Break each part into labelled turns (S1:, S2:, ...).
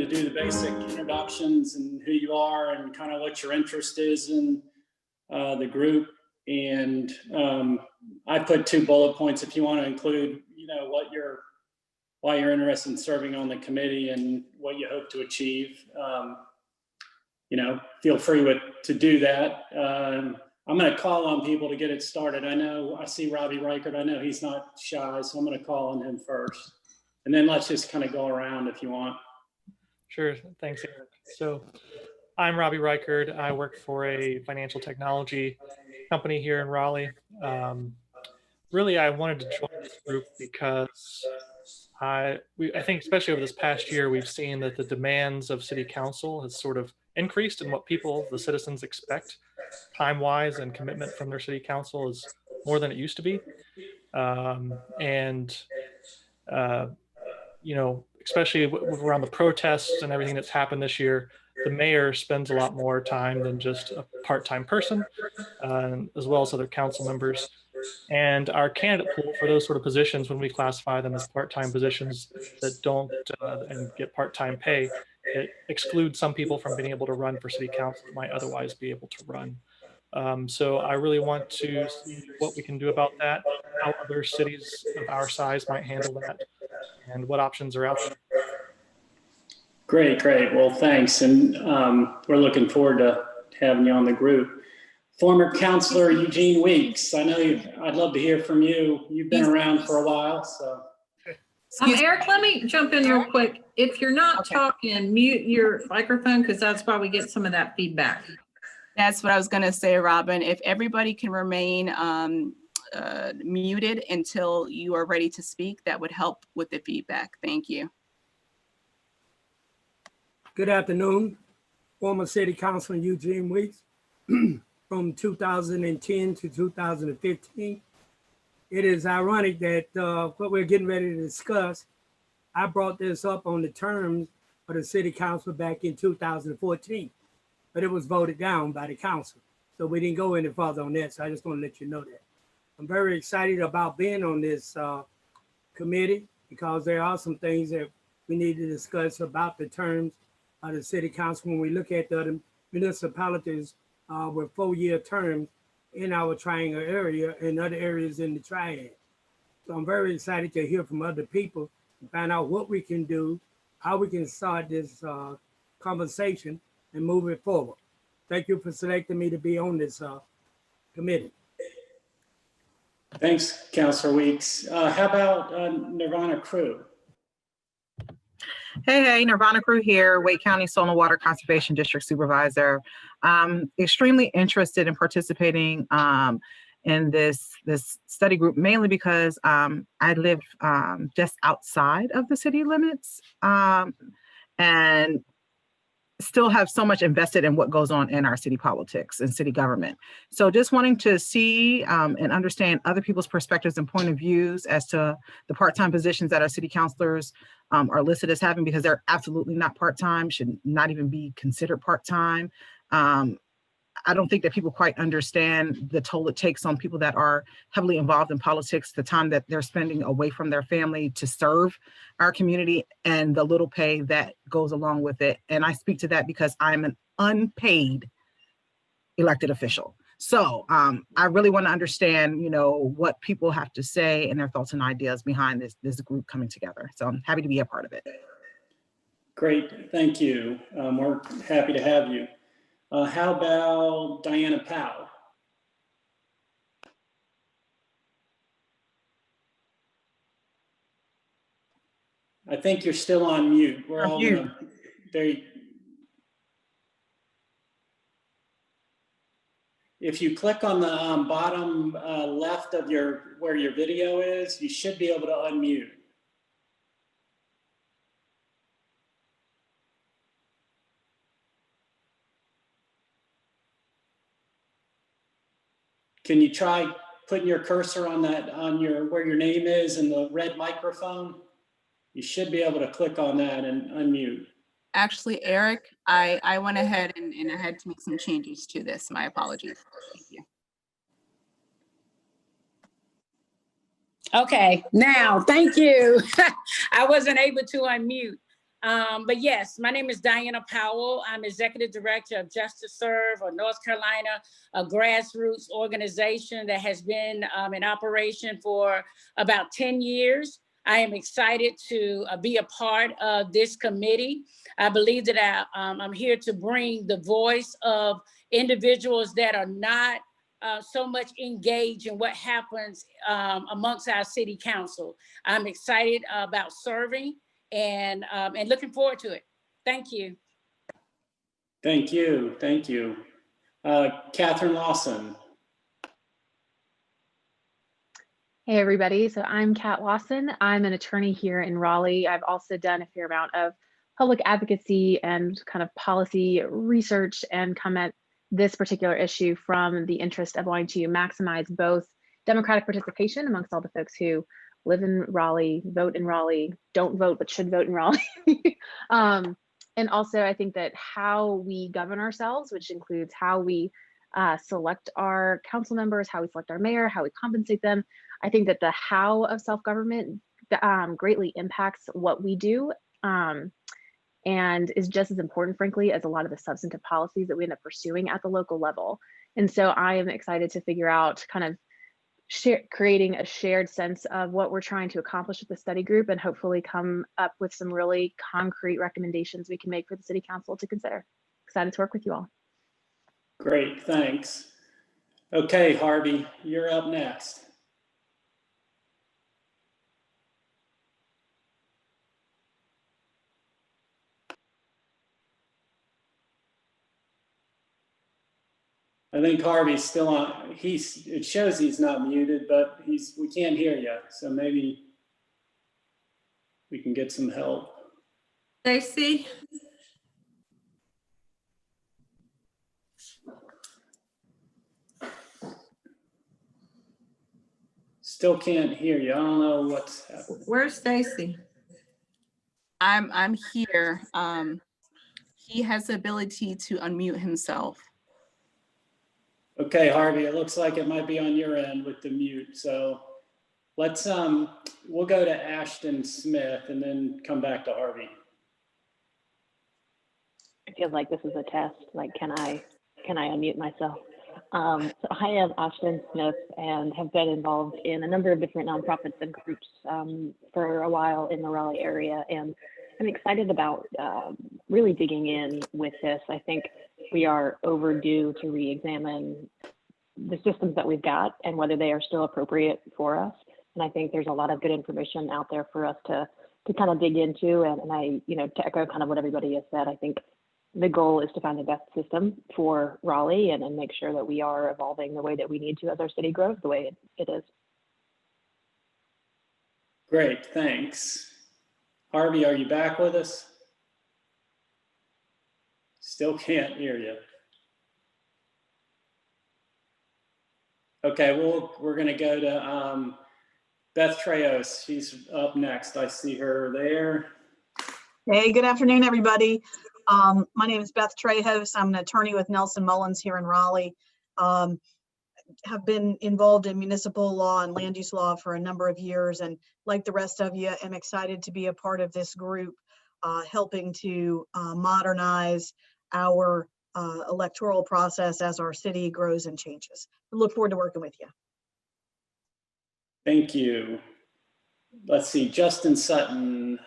S1: to do the basic introductions and who you are and kind of what your interest is in the group. And I put 2 bullet points if you want to include, you know, why you're interested in serving on the committee and what you hope to achieve. You know, feel free to do that. I'm going to call on people to get it started. I see Robbie Reichert. I know he's not shy, so I'm going to call on him first. And then let's just kind of go around if you want.
S2: Sure. Thanks, Eric. So I'm Robbie Reichert. I work for a financial technology company here in Raleigh. Really, I wanted to join this group because I think especially over this past year, we've seen that the demands of city council has sort of increased, and what the citizens expect time-wise and commitment from their city council is more than it used to be. You know, especially around the protests and everything that's happened this year, the mayor spends a lot more time than just a part-time person, as well as other council members. And our candidate pool for those sort of positions, when we classify them as part-time positions that don't and get part-time pay, it excludes some people from being able to run for city council that might otherwise be able to run. So I really want to see what we can do about that, how other cities of our size might handle that, and what options are out there.
S1: Great. Well, thanks. And we're looking forward to having you on the group. Former Councilor Eugene Weeks, I'd love to hear from you. You've been around for a while, so.
S3: Eric, let me jump in real quick. If you're not talking, mute your microphone, because that's why we get some of that feedback.
S4: That's what I was going to say, Robin. If everybody can remain muted until you are ready to speak, that would help with the feedback. Thank you.
S5: Good afternoon. Former City Councilor Eugene Weeks from 2010 to 2015. It is ironic that what we're getting ready to discuss, I brought this up on the terms of the City Council back in 2014, but it was voted down by the council. So we didn't go any further on that. So I just want to let you know that. I'm very excited about being on this committee because there are some things that we need to discuss about the terms of the City Council when we look at the other municipalities with 4-year terms in our triangle area and other areas in the triad. So I'm very excited to hear from other people and find out what we can do, how we can start this conversation and move it forward. Thank you for selecting me to be on this committee.
S1: Thanks, Councilor Weeks. How about Nirvana Crew?
S6: Hey, Nirvana Crew here, Wake County Soil and Water Conservation District Supervisor. Extremely interested in participating in this study group, mainly because I live just outside of the city limits and still have so much invested in what goes on in our city politics and city government. So just wanting to see and understand other people's perspectives and point of views as to the part-time positions that our city councilors are listed as having, because they're absolutely not part-time, should not even be considered part-time. I don't think that people quite understand the toll it takes on people that are heavily involved in politics, the time that they're spending away from their family to serve our community and the little pay that goes along with it. And I speak to that because I'm an unpaid elected official. So I really want to understand, what people have to say and their thoughts and ideas behind this group coming together. So I'm happy to be a part of it.
S1: Great, thank you. We're happy to have you. How about Diana Powell? I think you're still on mute. We're all if you click on the bottom left of where your video is, you should be able to unmute. Can you try putting your cursor on where your name is and the red microphone? You should be able to click on that and unmute.
S4: Actually, Eric, I went ahead and I had to make some changes to this. My apologies. Thank you.
S7: Okay, now, thank you. I wasn't able to unmute. But yes, my name is Diana Powell. I'm Executive Director of Justice Serve of North Carolina, a grassroots organization that has been in operation for about 10 years. I am excited to be a part of this committee. I believe that I'm here to bring the voice of individuals that are not so much engaged in what happens amongst our city council. I'm excited about serving and looking forward to it. Thank you.
S1: Thank you. Thank you. Catherine Lawson.
S8: Hey everybody, so I'm Kat Lawson. I'm an attorney here in Raleigh. I've also done a fair amount of public advocacy and kind of policy research and come at this particular issue from the interest of wanting to maximize both democratic participation amongst all the folks who live in Raleigh, vote in Raleigh, don't vote but should vote in Raleigh. And also I think that how we govern ourselves, which includes how we select our council members, how we select our mayor, how we compensate them. I think that the how of self-government greatly impacts what we do and is just as important, frankly, as a lot of the substantive policies that we end up pursuing at the local level. And so I am excited to figure out kind of creating a shared sense of what we're trying to accomplish with the study group and hopefully come up with some really concrete recommendations we can make for the city council to consider. Excited to work with you all.
S1: Great, thanks. Okay, Harvey, you're up next. I think Harvey's still on. It shows he's not muted, but we can't hear you. So maybe we can get some help.
S3: Stacy?
S1: Still can't hear you. I don't know what's happening.
S3: Where's Stacy?
S4: I'm here. He has the ability to unmute himself.
S1: Okay, Harvey, it looks like it might be on your end with the mute. So let's we'll go to Ashton Smith and then come back to Harvey.
S9: It feels like this is a test. Like, can I unmute myself? So I am Ashton Smith and have been involved in a number of different nonprofits and groups for a while in the Raleigh area. And I'm excited about really digging in with this. I think we are overdue to re-examine the systems that we've got and whether they are still appropriate for us. And I think there's a lot of good information out there for us to kind of dig into. And I, to echo kind of what everybody has said, I think the goal is to find the best system for Raleigh and make sure that we are evolving the way that we need to as our city grows the way it is.
S1: Great, thanks. Harvey, are you back with us? Still can't hear you. Okay, we're going to go to Beth Treos. She's up next. I see her there.
S10: Hey, good afternoon, everybody. My name is Beth Treos. I'm an attorney with Nelson Mullins here in Raleigh. Have been involved in municipal law and land use law for a number of years, and like the rest of you, am excited to be a part of this group, helping to modernize our electoral process as our city grows and changes. I look forward to working with you.
S1: Thank you. Let's see, Justin Sutton.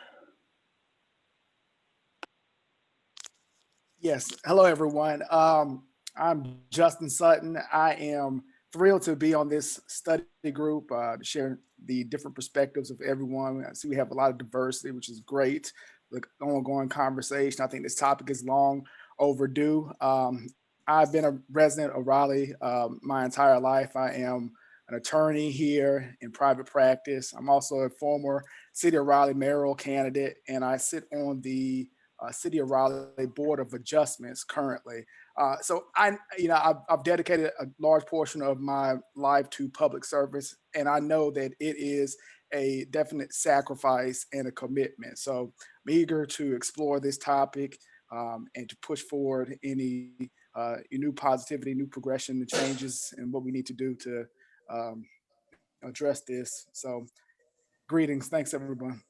S11: Yes, hello everyone. I'm Justin Sutton. I am thrilled to be on this study group to share the different perspectives of everyone. I see we have a lot of diversity, which is great. The ongoing conversation. I think this topic is long overdue. I've been a resident of Raleigh my entire life. I am an attorney here in private practice. I'm also a former City of Raleigh mayoral candidate, and I sit on the City of Raleigh Board of Adjustments currently. So I've dedicated a large portion of my life to public service, and I know that it is a definite sacrifice and a commitment. So I'm eager to explore this topic and to push forward any new positivity, new progression, the changes, and what we need to do to address this. So greetings. Thanks, everyone.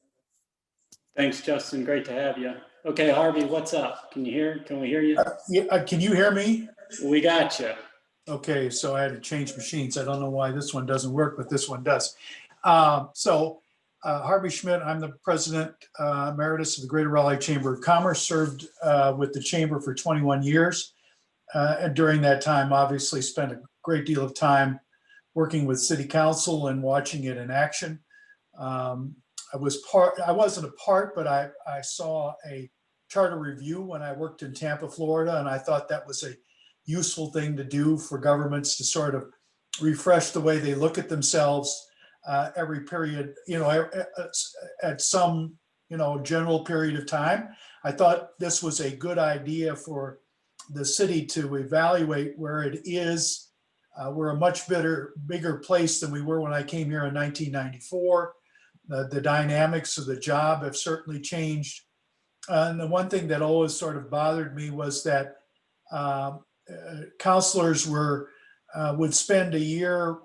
S1: Thanks, Justin. Great to have you. Okay, Harvey, what's up? Can we hear you?
S12: Yeah, can you hear me?
S1: We got you.
S12: Okay, so I had to change machines. I don't know why this one doesn't work, but this one does. Harvey Schmidt, I'm the president emeritus of the Greater Raleigh Chamber of Commerce, served with the chamber for 21 years. And during that time, obviously spent a great deal of time working with city council and watching it in action. I wasn't a part, but I saw a charter review when I worked in Tampa, Florida, and I thought that was a useful thing to do for governments to sort of refresh the way they look at themselves every period, at some, general period of time. I thought this was a good idea for the city to evaluate where it is. We're a much bigger place than we were when I came here in 1994. The dynamics of the job have certainly changed. And the one thing that always sort of bothered me was that counselors would spend a year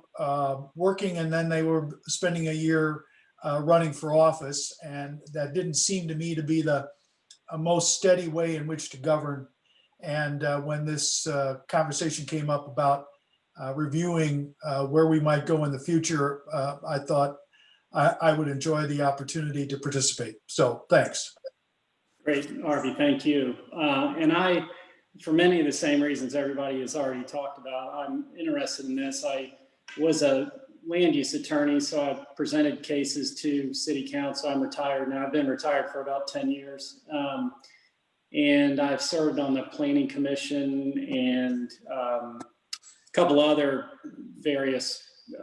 S12: working, and then they were spending a year running for office. And that didn't seem to me to be the most steady way in which to govern. And when this conversation came up about reviewing where we might go in the future, I thought I would enjoy the opportunity to participate. So thanks.
S1: Great, Harvey, thank you. And I, for many of the same reasons everybody has already talked about, I'm interested in this. I was a land use attorney, so I presented cases to city council. I'm retired now. I've been retired for about 10 years. And I've served on the planning commission and a couple other various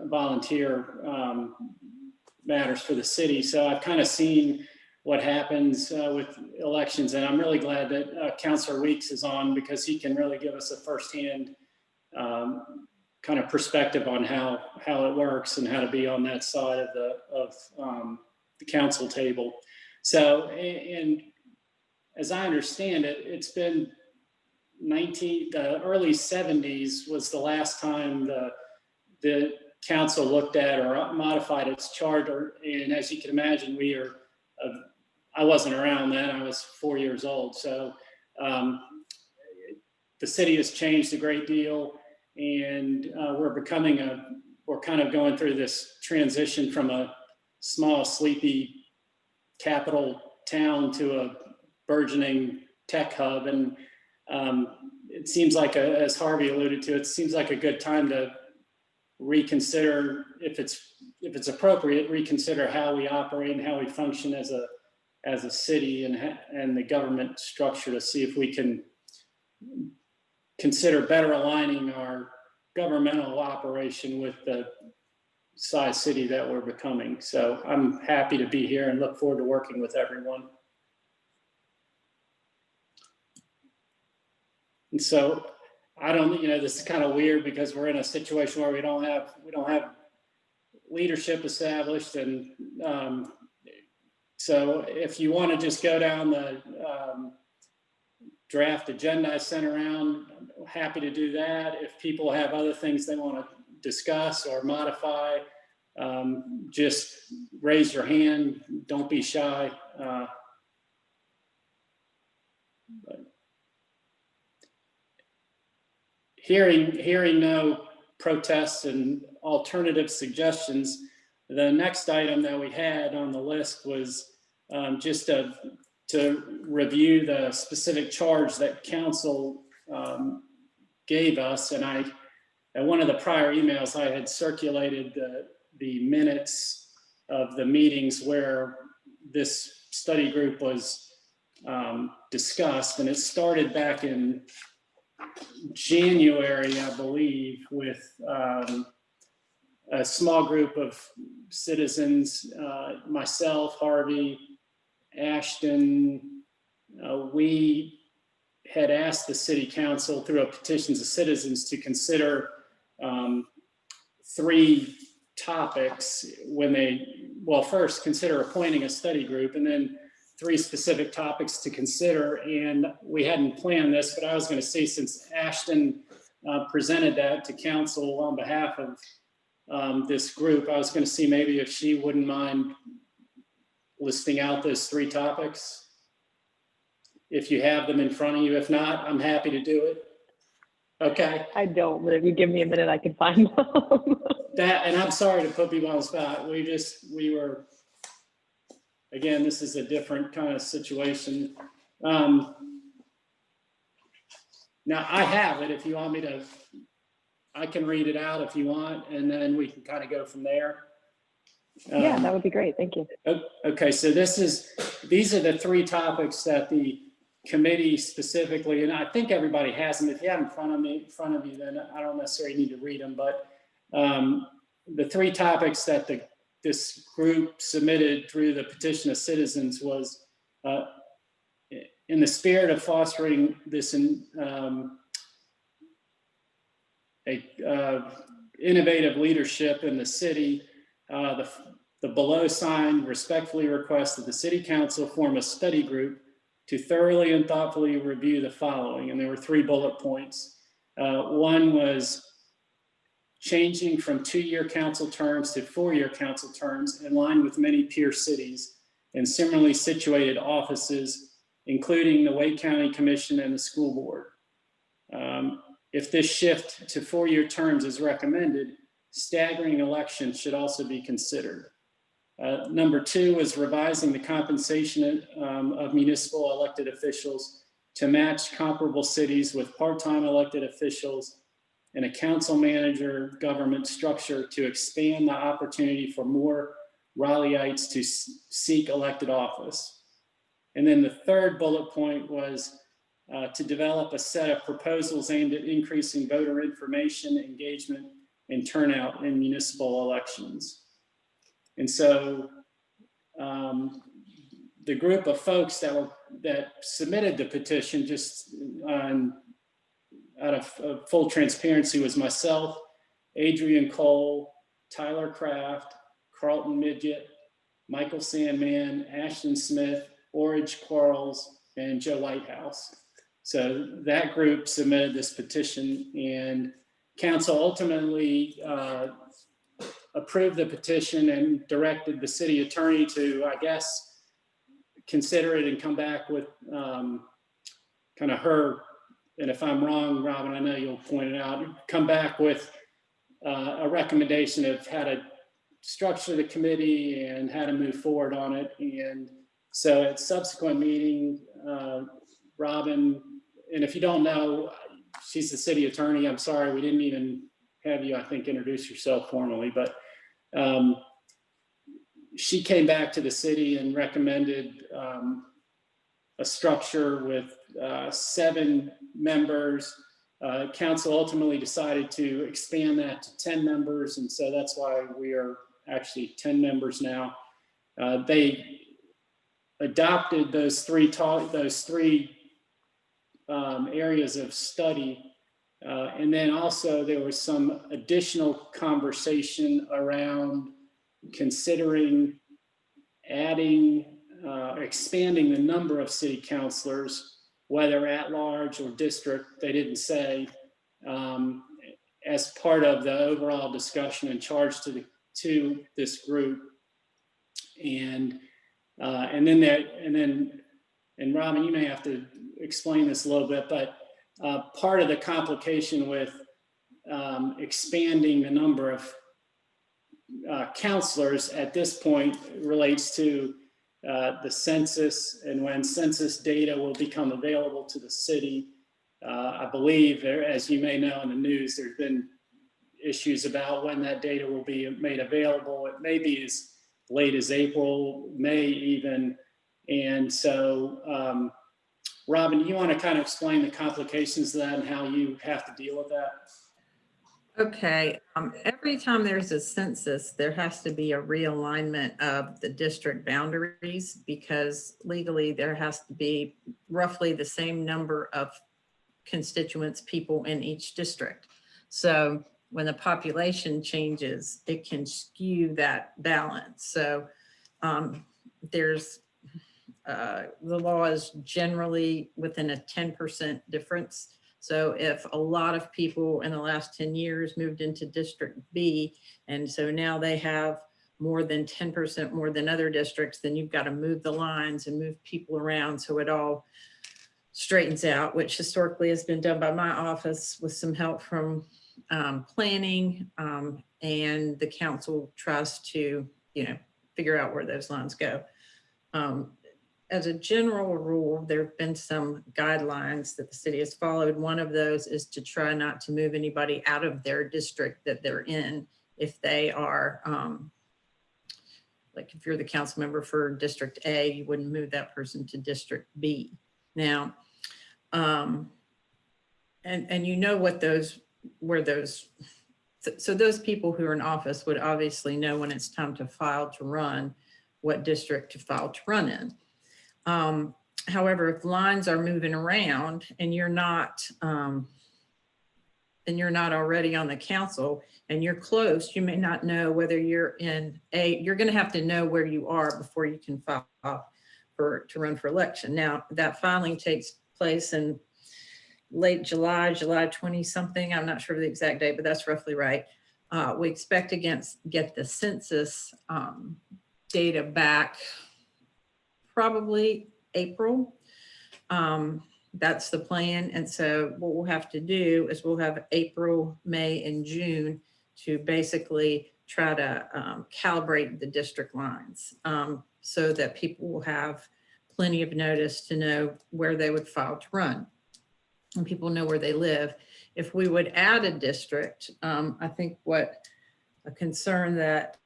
S1: volunteer matters for the city. So I've kind of seen what happens with elections, and I'm really glad that Councilor Weeks is on, because he can really give us a firsthand kind of perspective on how it works and how to be on that side of the council table. So, and as I understand it, it's been the early 70s was the last time the council looked at or modified its charter. And as you can imagine, I wasn't around then, I was 4 years old. So the city has changed a great deal, and we're kind of going through this transition from a small, sleepy capital town to a burgeoning tech hub. And it seems like, as Harvey alluded to, it seems like a good time to reconsider, if it's appropriate, reconsider how we operate and how we function as a city and the government structure, to see if we can consider better aligning our governmental operation with the size city that we're becoming. So I'm happy to be here and look forward to working with everyone. And so I don't, this is kind of weird because we're in a situation where we don't have leadership established. And so if you want to just go down the draft agenda I sent around, I'm happy to do that. If people have other things they want to discuss or modify, just raise your hand. Don't be shy. But hearing no protests and alternative suggestions, the next item that we had on the list was just to review the specific charge that council gave us. And in one of the prior emails, I had circulated the minutes of the meetings where this study group was discussed. And it started back in January, I believe, with a small group of citizens, myself, Harvey, Ashton. We had asked the city council through a petitions of citizens to consider 3 topics first consider appointing a study group, and then 3 specific topics to consider. And we hadn't planned this, but I was going to say, since Ashton presented that to council on behalf of this group, I was going to see maybe if she wouldn't mind listing out those 3 topics? If you have them in front of you. If not, I'm happy to do it. Okay.
S9: I don't, but if you give me a minute, I can find them.
S1: And I'm sorry to put people on the spot. Again, this is a different kind of situation. Now I have it. If you want me to, I can read it out if you want, and then we can kind of go from there.
S9: Yeah, that would be great. Thank you.
S1: Okay, so these are the 3 topics that the committee specifically, and I think everybody has them. If you have them in front of you, then I don't necessarily need to read them, but the 3 topics that this group submitted through the petition of citizens was in the spirit of fostering this innovative leadership in the city. The below sign respectfully requests that the city council form a study group to thoroughly and thoughtfully review the following. And there were 3 bullet points. One was changing from 2-year council terms to 4-year council terms in line with many peer cities and similarly situated offices, including the Wake County Commission and the school board. If this shift to 4-year terms is recommended, staggering elections should also be considered. Number 2 is revising the compensation of municipal elected officials to match comparable cities with part-time elected officials and a council manager government structure to expand the opportunity for more Raleigheites to seek elected office. And then the 3rd bullet point was to develop a set of proposals aimed at increasing voter information, engagement, and turnout in municipal elections. And so the group of folks that submitted the petition, just out of full transparency, was myself, Adrian Cole, Tyler Kraft, Carlton Midget, Michael Sandman, Ashton Smith, Orridge Quarles, and Joe Lighthouse. So that group submitted this petition, and council ultimately approved the petition and directed the city attorney to, I guess, consider it and come back with kind of her, and if I'm wrong, Robin, I know you'll point it out, come back with a recommendation of how to structure the committee and how to move forward on it. And so at subsequent meeting, Robin, and if you don't know, she's the city attorney. I'm sorry, we didn't even have you, I think, introduce yourself formally, but she came back to the city and recommended a structure with 7 members. Council ultimately decided to expand that to 10 members, and so that's why we are actually 10 members now. They adopted those three areas of study. And then also there was some additional conversation around considering adding, expanding the number of city councilors, whether at large or district, they didn't say, as part of the overall discussion and charge to this group. And Robin, you may have to explain this a little bit, but part of the complication with expanding the number of counselors at this point relates to the census and when census data will become available to the city. I believe, as you may know in the news, there's been issues about when that data will be made available. It may be as late as April, May even. And so, Robin, you want to kind of explain the complications of that and how you have to deal with that?
S3: Okay, every time there's a census, there has to be a realignment of the district boundaries because legally there has to be roughly the same number of constituents, people in each district. So when the population changes, it can skew that balance. So there's the law is generally within a 10% difference. So if a lot of people in the last 10 years moved into District B, and so now they have more than 10% more than other districts, then you've got to move the lines and move people around so it all straightens out, which historically has been done by my office with some help from planning, and the council tries to, figure out where those lines go. As a general rule, there have been some guidelines that the city has followed. One of those is to try not to move anybody out of their district that they're in if they are, like if you're the council member for District A, you wouldn't move that person to District B. Now, and you know what so those people who are in office would obviously know when it's time to file to run, what district to file to run in. However, if lines are moving around and you're not already on the council and you're close, you may not know whether you're you're going to have to know where you are before you can file to run for election. Now, that filing takes place in late July 20 something. I'm not sure of the exact date, but that's roughly right. We expect to get the census data back probably April. That's the plan. And so what we'll have to do is we'll have April, May, and June to basically try to calibrate the district lines so that people will have plenty of notice to know where they would file to run. And people know where they live. If we would add a district, I think what a concern that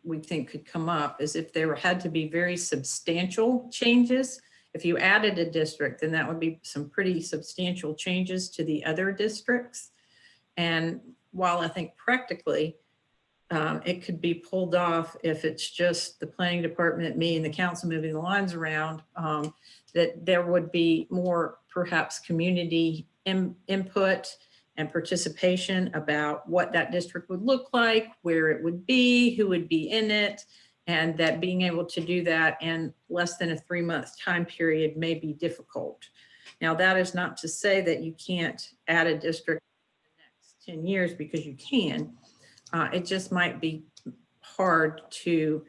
S3: we think could come up is if there had to be very substantial changes. If you added a district, then that would be some pretty substantial changes to the other districts. And while I think practically it could be pulled off if it's just the planning department, me and the council moving the lines around, that there would be more perhaps community input and participation about what that district would look like, where it would be, who would be in it, and that being able to do that in less than a 3-month time period may be difficult. Now, that is not to say that you can't add a district in the next 10 years, because you can. It just might be hard to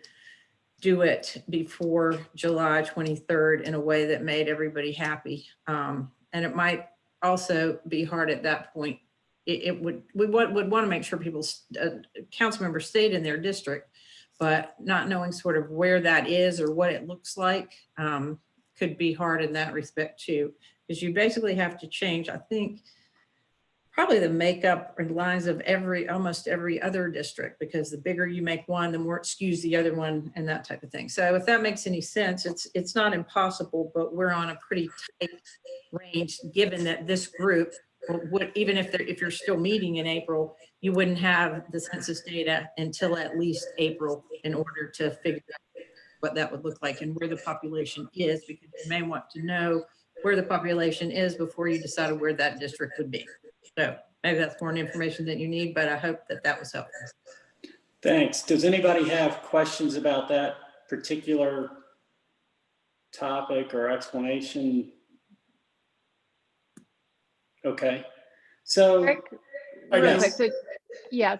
S3: do it before July 23rd in a way that made everybody happy. And it might also be hard at that point. We would want to make sure council members stayed in their district, but not knowing sort of where that is or what it looks like could be hard in that respect too, because you basically have to change, I think, probably the makeup and lines of almost every other district, because the bigger you make one, the more it skews the other one and that type of thing. So if that makes any sense, it's not impossible, but we're on a pretty tight range, given that this group would, even if you're still meeting in April, you wouldn't have the census data until at least April in order to figure out what that would look like and where the population is, because you may want to know where the population is before you decided where that district would be. So maybe that's more information than you need, but I hope that was helpful.
S1: Thanks. Does anybody have questions about that particular topic or explanation? Okay. So,
S8: Eric, real quick,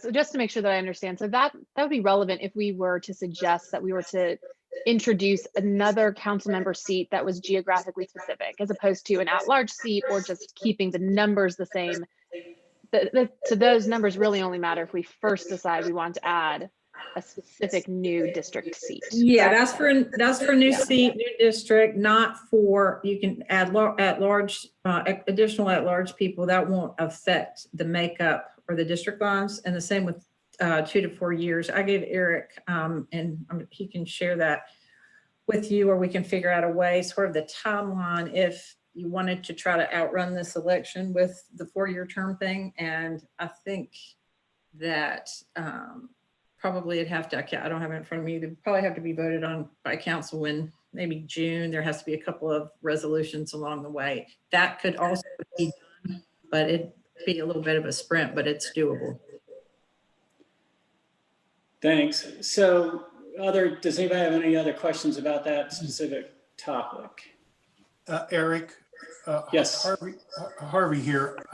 S8: so just to make sure that I understand, so that would be relevant if we were to suggest that we were to introduce another council member seat that was geographically specific, as opposed to an at-large seat, or just keeping the numbers the same. So those numbers really only matter if we first decide we want to add a specific new district seat.
S3: Yeah, that's for a new seat, new district, not for, you can add additional at-large people. That won't affect the makeup or the district lines. And the same with 2 to 4 years. I gave Eric, and he can share that with you, or we can figure out a way, sort of the timeline, if you wanted to try to outrun this election with the 4-year term thing. And I think that probably it'd have to, I don't have it in front of me, it'd probably have to be voted on by council in maybe June. There has to be a couple of resolutions along the way. That could also be done, but it'd be a little bit of a sprint, but it's doable.
S1: thanks. So does anybody have any other questions about that specific topic?
S12: Eric?
S1: Yes.
S12: Harvey here.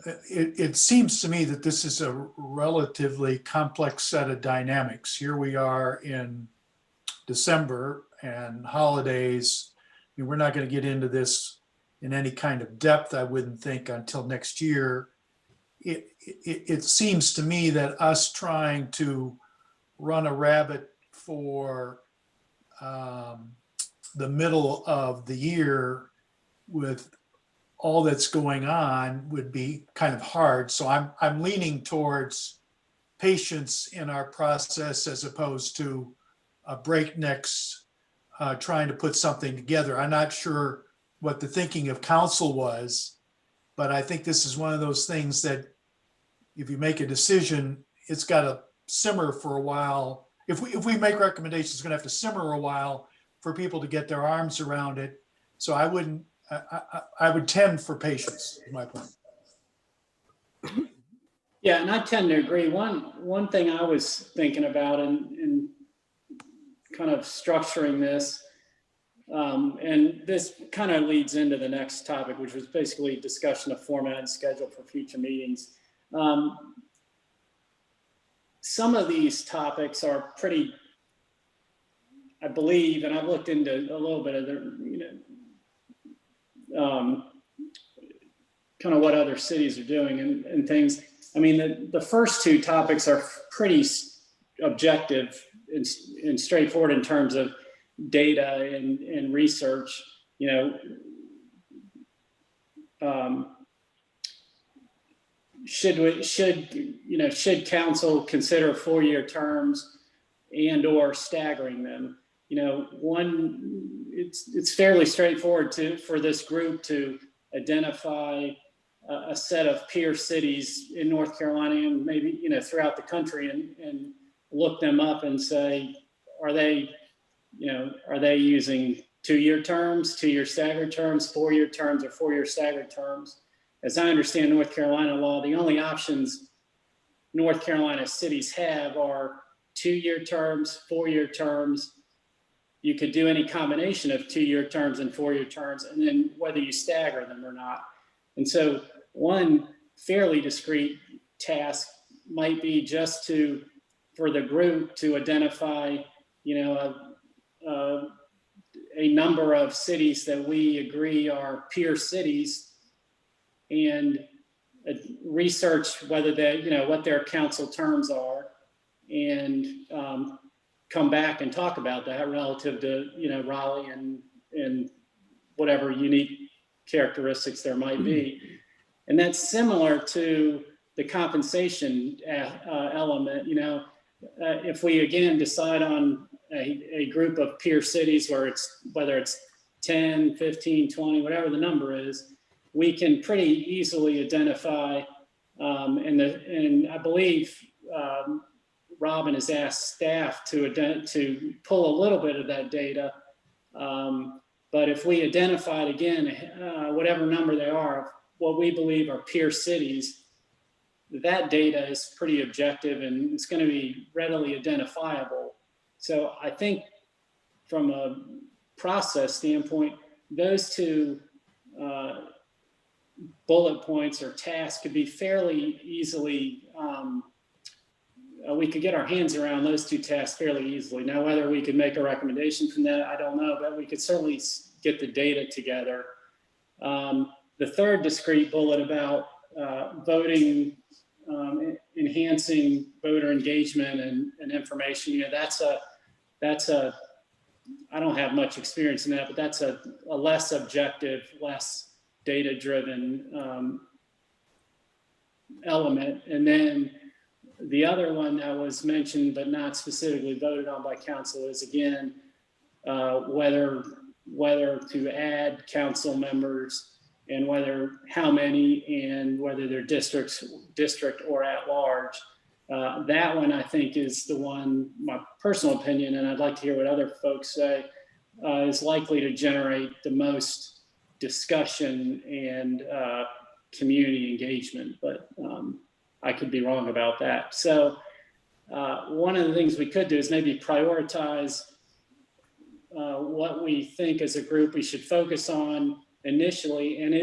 S12: it seems to me that this is a relatively complex set of dynamics. Here we are in December and holidays. I mean, we're not going to get into this in any kind of depth, I wouldn't think, until next year. It seems to me that us trying to run a rabbit for the middle of the year with all that's going on would be kind of hard. So I'm leaning towards patience in our process as opposed to breaknecks trying to put something together. I'm not sure what the thinking of council was, but I think this is one of those things that if you make a decision, it's got to simmer for a while. If we make recommendations, it's going to have to simmer a while for people to get their arms around it. So I would tend for patience, is my point.
S1: Yeah, and I tend to agree. One thing I was thinking about in kind of structuring this, and this kind of leads into the next topic, which was basically discussion of format and schedule for future meetings. Some of these topics are pretty, I believe, and I've looked into a little bit of the, kind of what other cities are doing and things. I mean, the first two topics are pretty objective and straightforward in terms of data and research. Should council consider 4-year terms and or staggering them? It's fairly straightforward for this group to identify a set of peer cities in North Carolina and maybe throughout the country and look them up and say, are they using 2-year terms, 2-year staggered terms, 4-year terms, or 4-year staggered terms? As I understand North Carolina law, the only options North Carolina cities have are 2-year terms, 4-year terms. You could do any combination of 2-year terms and 4-year terms, and then whether you stagger them or not. And so one fairly discrete task might be just for the group to identify, a number of cities that we agree are peer cities and research whether they, what their council terms are, and come back and talk about that relative to, Raleigh and whatever unique characteristics there might be. And that's similar to the compensation element. If we again decide on a group of peer cities whether it's 10, 15, 20, whatever the number is, we can pretty easily identify, and I believe Robin has asked staff to pull a little bit of that data. But if we identified again, whatever number they are, what we believe are peer cities, that data is pretty objective and it's going to be readily identifiable. So I think from a process standpoint, those two bullet points or tasks could be fairly easily, we could get our hands around those two tasks fairly easily. Now, whether we could make a recommendation from that, I don't know, but we could certainly get the data together. The third discrete bullet about voting, enhancing voter engagement and information, that's a, I don't have much experience in that, but that's a less objective, less data-driven element. And then the other one that was mentioned but not specifically voted on by council is, again, whether to add council members and how many, and whether they're district or at large. That one, I think, is the one, my personal opinion, and I'd like to hear what other folks say, is likely to generate the most discussion and community engagement, but I could be wrong about that. So one of the things we could do is maybe prioritize what we think as a group we should focus on initially, and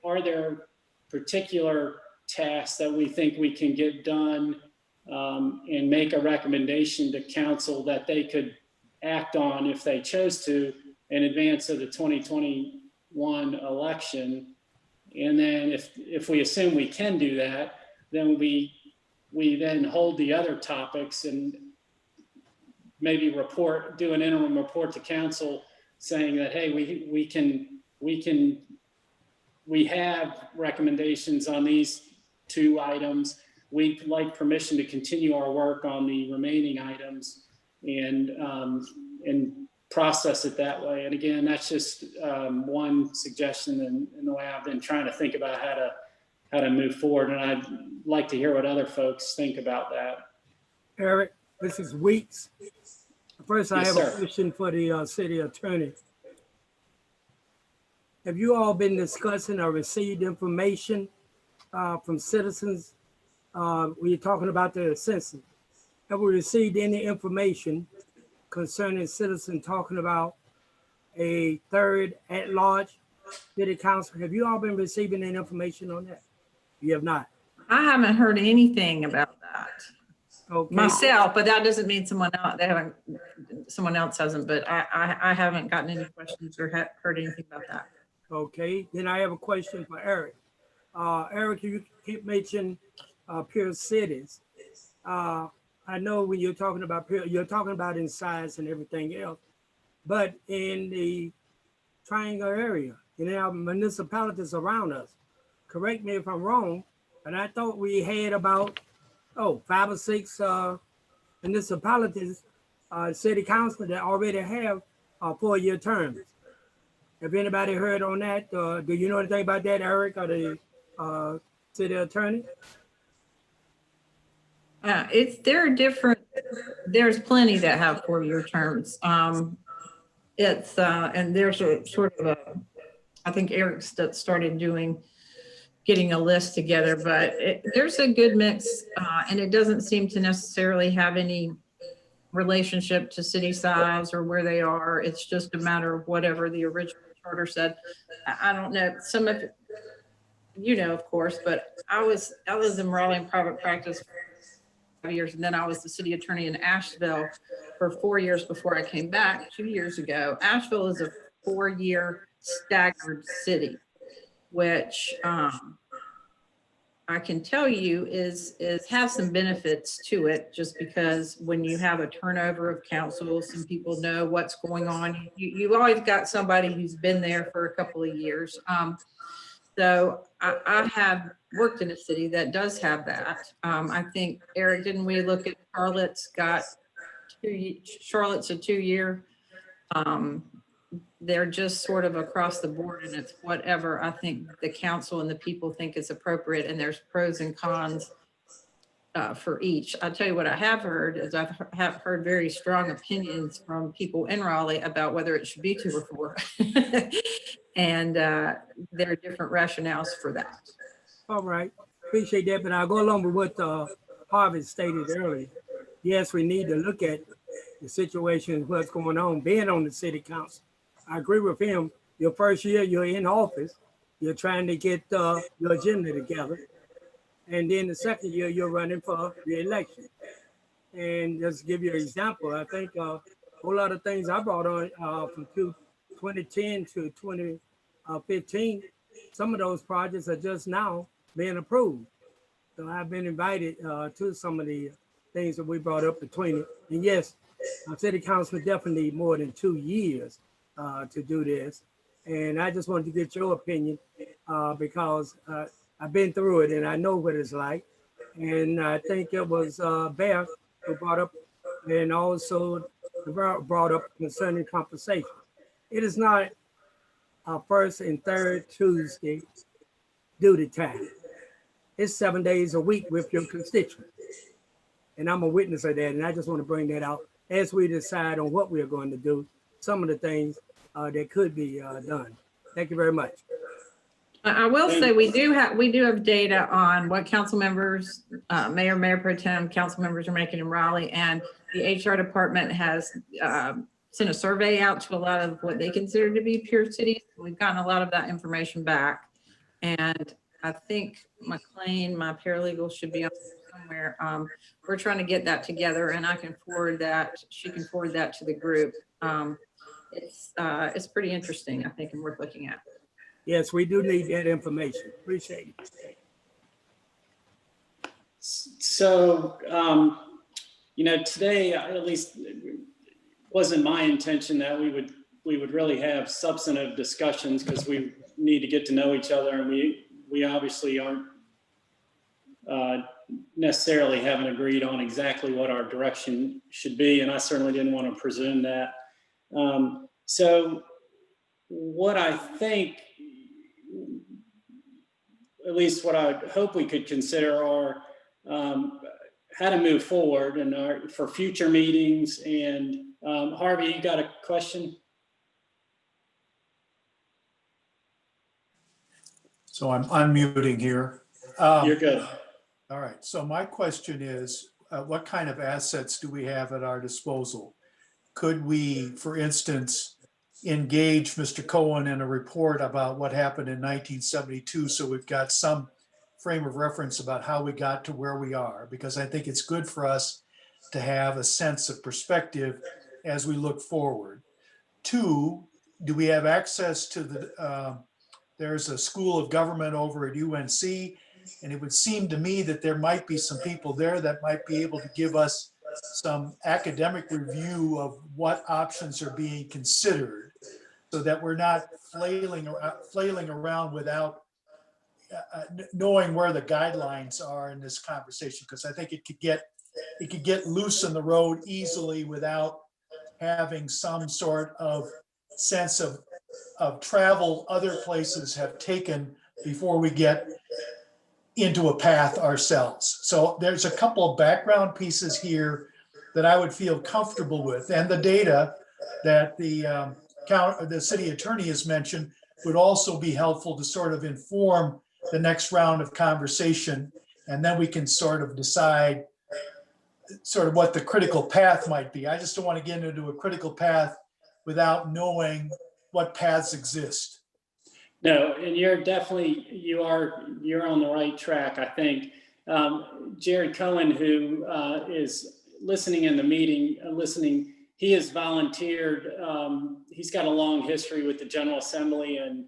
S1: are there particular tasks that we think we can get done, and make a recommendation to council that they could act on if they chose to in advance of the 2021 election. And then if we assume we can do that, then we then hold the other topics and maybe do an interim report to council saying that, hey, we have recommendations on these 2 items. We'd like permission to continue our work on the remaining items and process it that way. And again, that's just one suggestion in the way I've been trying to think about how to move forward. And I'd like to hear what other folks think about that.
S5: Eric, this is Weeks. First, I
S1: Yes,
S5: have
S1: sir.
S5: a question for the city attorney. Have you all been discussing or received information from citizens when you're talking about the census? Have we received any information concerning citizens talking about a third at-large city council? Have you all been receiving any information on that? You have not.
S3: I haven't heard anything about that
S5: Okay.
S3: myself, but that doesn't mean someone else hasn't, but I haven't gotten any questions or heard anything about that.
S5: Okay, then I have a question for Eric. Eric, you keep mentioning peer cities. I know when you're talking about peer, you're talking about in size and everything else, but in the triangle area, in our municipalities around us, correct me if I'm wrong, but I thought we had about 5 or 6 municipalities, city council that already have 4-year terms. Have anybody heard on that? Do you know anything about that, Eric, or the city attorney?
S3: They're different. There's plenty that have 4-year terms. And there's a sort of I think Eric started getting a list together, but there's a good mix, and it doesn't seem to necessarily have any relationship to city size or where they are. It's just a matter of whatever the original charter said. I don't know, some of it, of course, but I was in Raleigh in private practice for 5 years, and then I was the city attorney in Asheville for 4 years before I came back 2 years ago. Asheville is a 4-year staggered city, which I can tell you is have some benefits to it, just because when you have a turnover of council, some people know what's going on. You've always got somebody who's been there for a couple of years. So I have worked in a city that does have that. I think, Eric, didn't we look at Charlotte's got Charlotte's a 2-year. They're just sort of across the board, and it's whatever I think the council and the people think is appropriate, and there's pros and cons for each. I'll tell you what I have heard is I have heard very strong opinions from people in Raleigh about whether it should be 2 or 4. And there are different rationales for that.
S5: All right, appreciate that, but I'll go along with what Harvey stated earlier. Yes, we need to look at the situation, what's going on, being on the city council. I agree with him. Your first year, you're in office, you're trying to get your agenda together. And then the second year, you're running for re-election. And just to give you an example, I think a whole lot of things I brought on from 2010 to 2015, some of those projects are just now being approved. So I've been invited to some of the things that we brought up between it. And yes, our city council definitely need more than 2 years to do this. And I just wanted to get your opinion because I've been through it and I know what it's like. And I think it was Bear who brought up, and also brought up concerning compensation. It is not our first and third Tuesday duty time. It's 7 days a week with your constituents. And I'm a witness of that. And I just want to bring that out as we decide on what we're going to do, some of the things that could be done. Thank you very much.
S3: I will say we do have data on what council members, mayor pro tem, council members are making in Raleigh, and the HR department has sent a survey out to a lot of what they consider to be peer cities. We've gotten a lot of that information back, and I think McLean, my paralegal, should be on somewhere. We're trying to get that together, and I can forward that. She can forward that to the group. It's pretty interesting, I think, and worth looking at.
S5: Yes, we do need that information. Appreciate it.
S1: So, today, at least, it wasn't my intention that we would really have substantive discussions, because we need to get to know each other, and we obviously aren't necessarily haven't agreed on exactly what our direction should be, and I certainly didn't want to presume that. So what I think, at least what I hope we could consider, are how to move forward and for future meetings. And Harvey, you got a question?
S12: So I'm unmuting here.
S1: You're good.
S12: All right. So my question is, what kind of assets do we have at our disposal? Could we, for instance, engage Mr. Cohen in a report about what happened in 1972, so we've got some frame of reference about how we got to where we are? Because I think it's good for us to have a sense of perspective as we look forward. Two, do we have access to the, there's a school of government over at UNC, and it would seem to me that there might be some people there that might be able to give us some academic review of what options are being considered, so that we're not flailing around without knowing where the guidelines are in this conversation. Because I think it could get loose in the road easily without having some sort of sense of travel other places have taken before we get into a path ourselves. So there's a couple of background pieces here that I would feel comfortable with, and the data that the city attorney has mentioned would also be helpful to sort of inform the next round of conversation, and then we can sort of decide sort of what the critical path might be. I just don't want to get into a critical path without knowing what paths exist.
S1: No, and you're on the right track, I think. Jared Cohen, who is listening in the meeting, he has volunteered. He's got a long history with the General Assembly and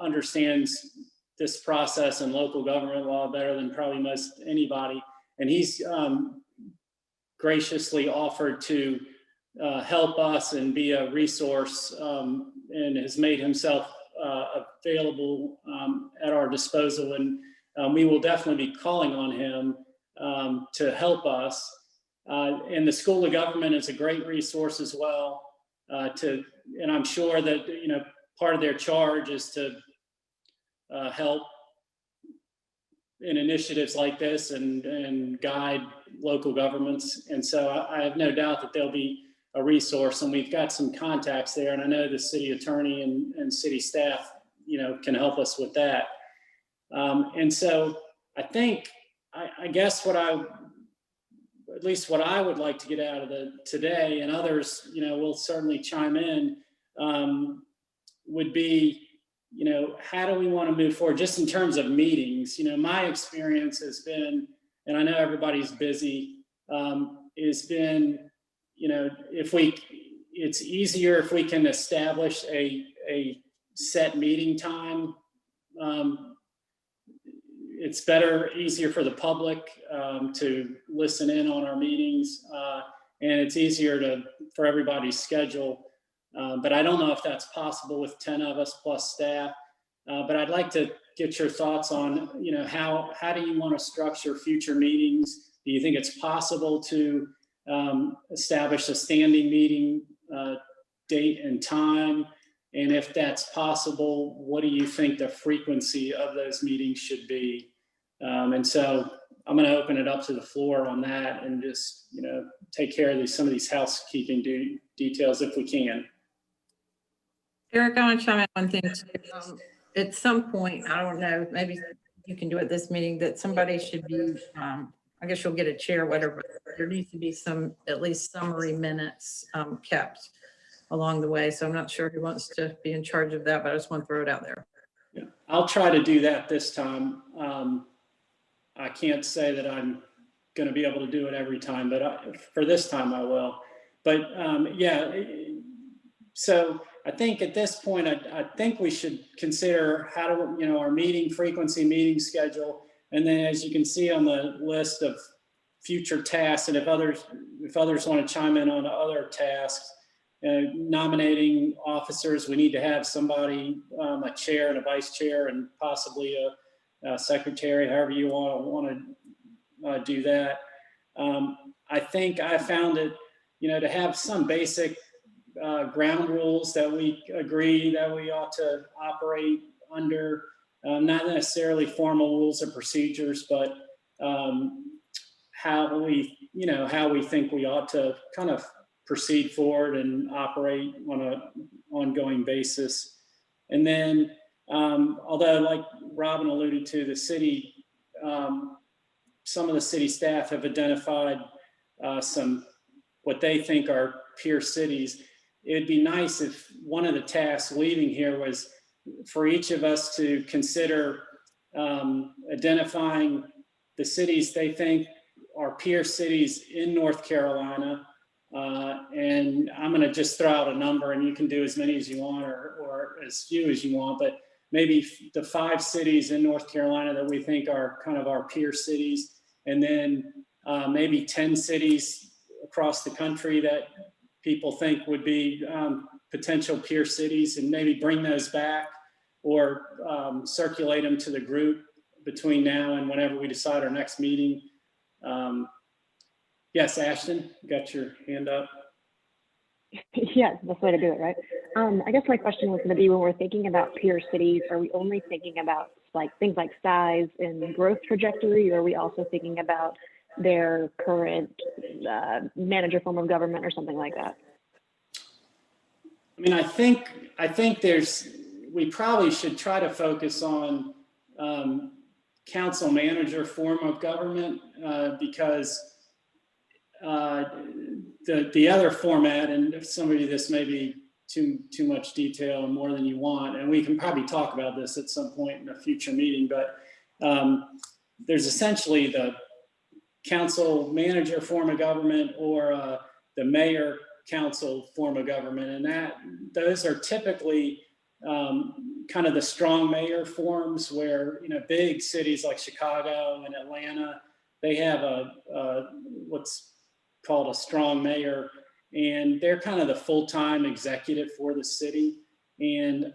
S1: understands this process and local government law better than probably most anybody. And he's graciously offered to help us and be a resource, and has made himself available at our disposal, and we will definitely be calling on him to help us. And the School of Government is a great resource as well. And I'm sure that part of their charge is to help in initiatives like this and guide local governments. And so I have no doubt that they'll be a resource, and we've got some contacts there, and I know the city attorney and city staff can help us with that. And so I think I guess at least what I would like to get out of today, and others will certainly chime in, would be how do we want to move forward just in terms of meetings. My experience has been, and I know everybody's busy, has been it's easier if we can establish a set meeting time. It's easier for the public to listen in on our meetings, and it's easier for everybody's schedule. But I don't know if that's possible with 10 of us plus staff. But I'd like to get your thoughts on, how do you want to structure future meetings? Do you think it's possible to establish a standing meeting date and time? And if that's possible, what do you think the frequency of those meetings should be? And so I'm going to open it up to the floor on that, and just take care of some of these housekeeping details if we can.
S3: Eric, I want to chime in one thing too. At some point, I don't know, maybe you can do it this meeting, that somebody should be, I guess you'll get a chair, whatever. There needs to be at least summary minutes kept along the way. So I'm not sure who wants to be in charge of that, but I just want to throw it out there.
S1: Yeah, I'll try to do that this time. I can't say that I'm going to be able to do it every time, but for this time I will. But yeah, so I think at this point, I think we should consider how to, you know, our meeting frequency, meeting schedule. And then as you can see on the list of future tasks, and if others want to chime in on other tasks, nominating officers, we need to have somebody, a chair and a vice chair, and possibly a secretary, however you want to do that. I think I found it, you know, to have some basic ground rules that we agree that we ought to operate under, not necessarily formal rules or procedures, but how we think we ought to kind of proceed forward and operate on an ongoing basis. And then, although like Robin alluded to, the city, some of the city staff have identified some what they think are peer cities. It'd be nice if one of the tasks leaving here was for each of us to consider identifying the cities they think are peer cities in North Carolina. And I'm going to just throw out a number, and you can do as many as you want or as few as you want, but maybe the 5 cities in North Carolina that we think are kind of our peer cities, and then maybe 10 cities across the country that people think would be potential peer cities, and maybe bring those back or circulate them to the group between now and whenever we decide our next meeting. Yes, Ashton, you got your hand up.
S9: Yeah, that's the way to do it, right? I guess my question was going to be, when we're thinking about peer cities, are we only thinking about like things like size and growth trajectory, or are we also thinking about their current manager form of government or something like that?
S1: I mean, I think we probably should try to focus on council manager form of government because the other format, and if somebody, this may be too much detail and more than you want, and we can probably talk about this at some point in a future meeting, but there's essentially the council manager form of government or the mayor council form of government, and those are typically kind of the strong mayor forms where, you know, big cities like Chicago and Atlanta, they have what's called a strong mayor, and they're kind of the full-time executive for the city. And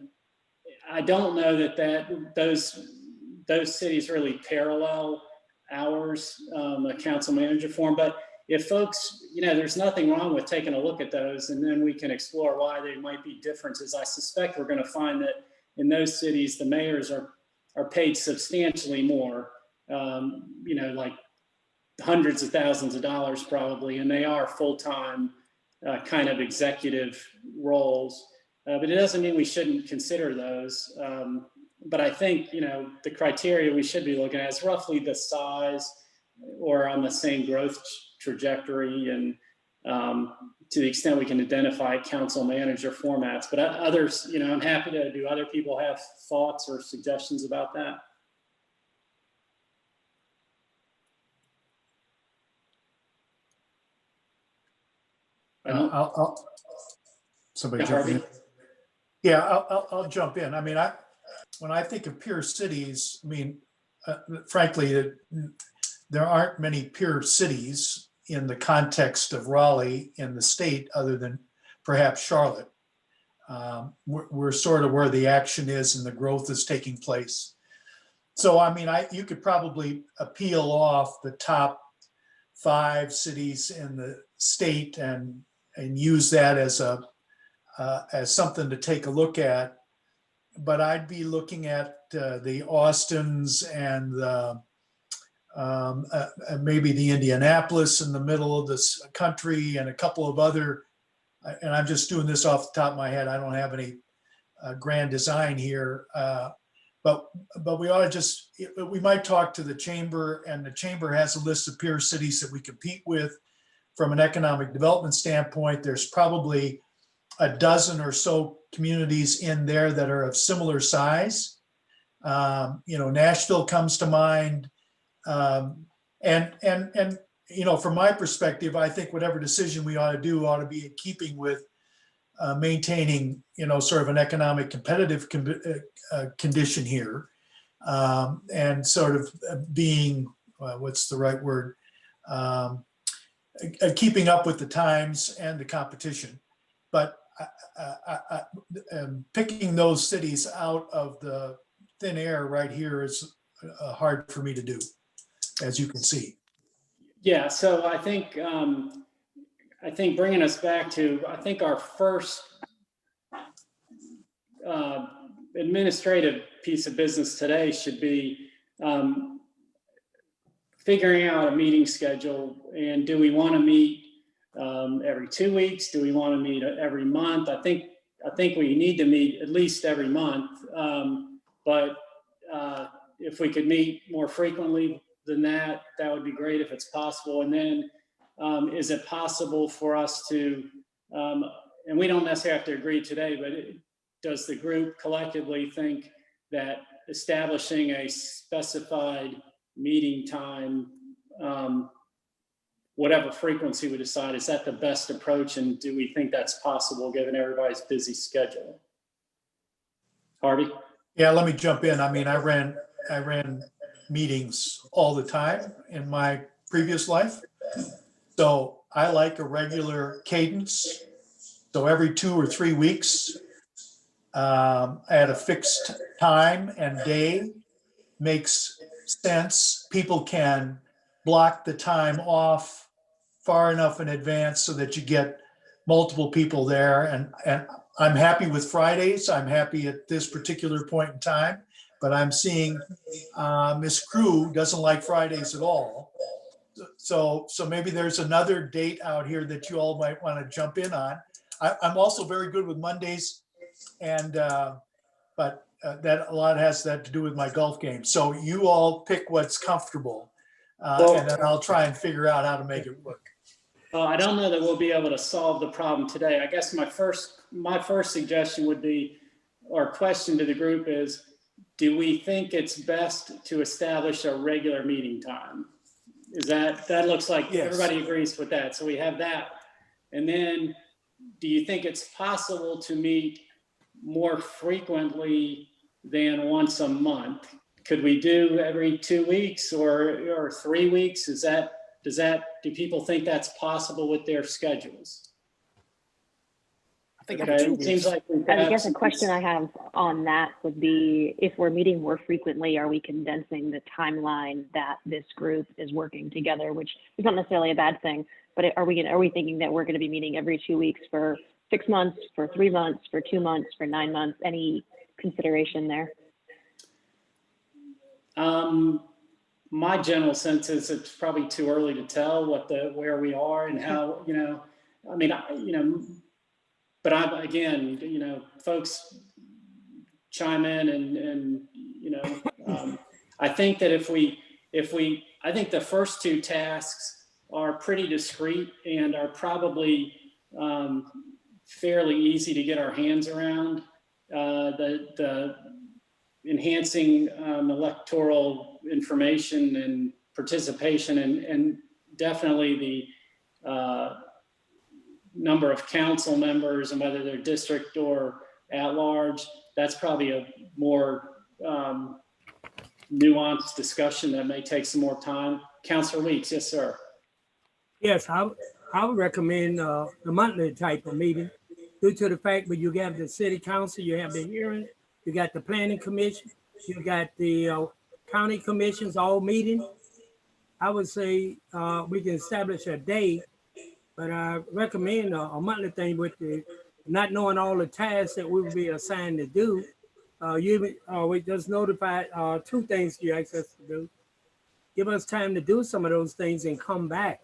S1: I don't know that those cities really parallel ours, a council manager form, but if folks, you know, there's nothing wrong with taking a look at those, and then we can explore why they might be differences. I suspect we're going to find that in those cities, the mayors are paid substantially more, you know, like hundreds of thousands of dollars probably, and they are full-time kind of executive roles. But it doesn't mean we shouldn't consider those. But I think, you know, the criteria we should be looking at is roughly the size or on the same growth trajectory, and to the extent we can identify council manager formats. But others, you know, I'm happy to do. Other people have thoughts or suggestions about that?
S12: Somebody jump in. Yeah, I'll jump in. I mean, when I think of peer cities, I mean, frankly, there aren't many peer cities in the context of Raleigh in the state, other than perhaps Charlotte. We're sort of where the action is and the growth is taking place. So, I mean, you could probably peel off the top 5 cities in the state and use that as something to take a look at. But I'd be looking at the Austins and maybe the Indianapolis in the middle of this country, and a couple of other, and I'm just doing this off the top of my head. I don't have any grand design here, but we ought to we might talk to the chamber, and the chamber has a list of peer cities that we compete with from an economic development standpoint. There's probably a dozen or so communities in there that are of similar size. Nashville comes to mind. And from my perspective, I think whatever decision we ought to do ought to be in keeping with maintaining, sort of an economic competitive condition here, and sort of being, what's the right word? Keeping up with the times and the competition. But picking those cities out of the thin air right here is hard for me to do, as you can see.
S1: Yeah, so I think bringing us back to, I think our first administrative piece of business today should be figuring out a meeting schedule. And do we want to meet every 2 weeks? Do we want to meet every month? I think we need to meet at least every month. But if we could meet more frequently than that, that would be great if it's possible. And then is it possible for us to, and we don't necessarily have to agree today, but does the group collectively think that establishing a specified meeting time, whatever frequency we decide, is that the best approach? And do we think that's possible given everybody's busy schedule? Harvey?
S12: Yeah, let me jump in. I mean, I ran meetings all the time in my previous life. So I like a regular cadence. So every 2 or 3 weeks, at a fixed time and day makes sense. People can block the time off far enough in advance so that you get multiple people there. And I'm happy with Fridays. I'm happy at this particular point in time, but I'm seeing Miss Crew doesn't like Fridays at all. So maybe there's another date out here that you all might want to jump in on. I'm also very good with Mondays, and but that a lot has that to do with my golf game. So you all pick what's comfortable, and then I'll try and figure out how to make it work.
S1: I don't know that we'll be able to solve the problem today. I guess my first suggestion would be, or question to the group is, do we think it's best to establish a regular meeting time? Is that looks like yes. Everybody agrees with that. So we have that. And then do you think it's possible to meet more frequently than once a month? Could we do every 2 weeks or 3 weeks? Do people think that's possible with their schedules?
S11: I think
S1: it seems like
S9: I guess a question I have on that would be, if we're meeting more frequently, are we condensing the timeline that this group is working together, which is not necessarily a bad thing, but are we thinking that we're going to be meeting every 2 weeks for 6 months, for 3 months, for 2 months, for 9 months? Any consideration there?
S1: My general sense is it's probably too early to tell where we are and how, but folks chime in and I think that I think the first 2 tasks are pretty discrete and are probably fairly easy to get our hands around. The enhancing electoral information and participation, and definitely the number of council members and whether they're district or at large. That's probably a more nuanced discussion that may take some more time. Councilor Weeks, yes, sir.
S5: Yes, I would recommend the monthly type of meeting, due to the fact that you have the city council, you have the hearing, you got the planning commission, you got the county commissions all meeting. I would say we can establish a day, but I recommend a monthly thing with the not knowing all the tasks that we will be assigned to do. We just notify 2 things you ask us to do. Give us time to do some of those things and come back.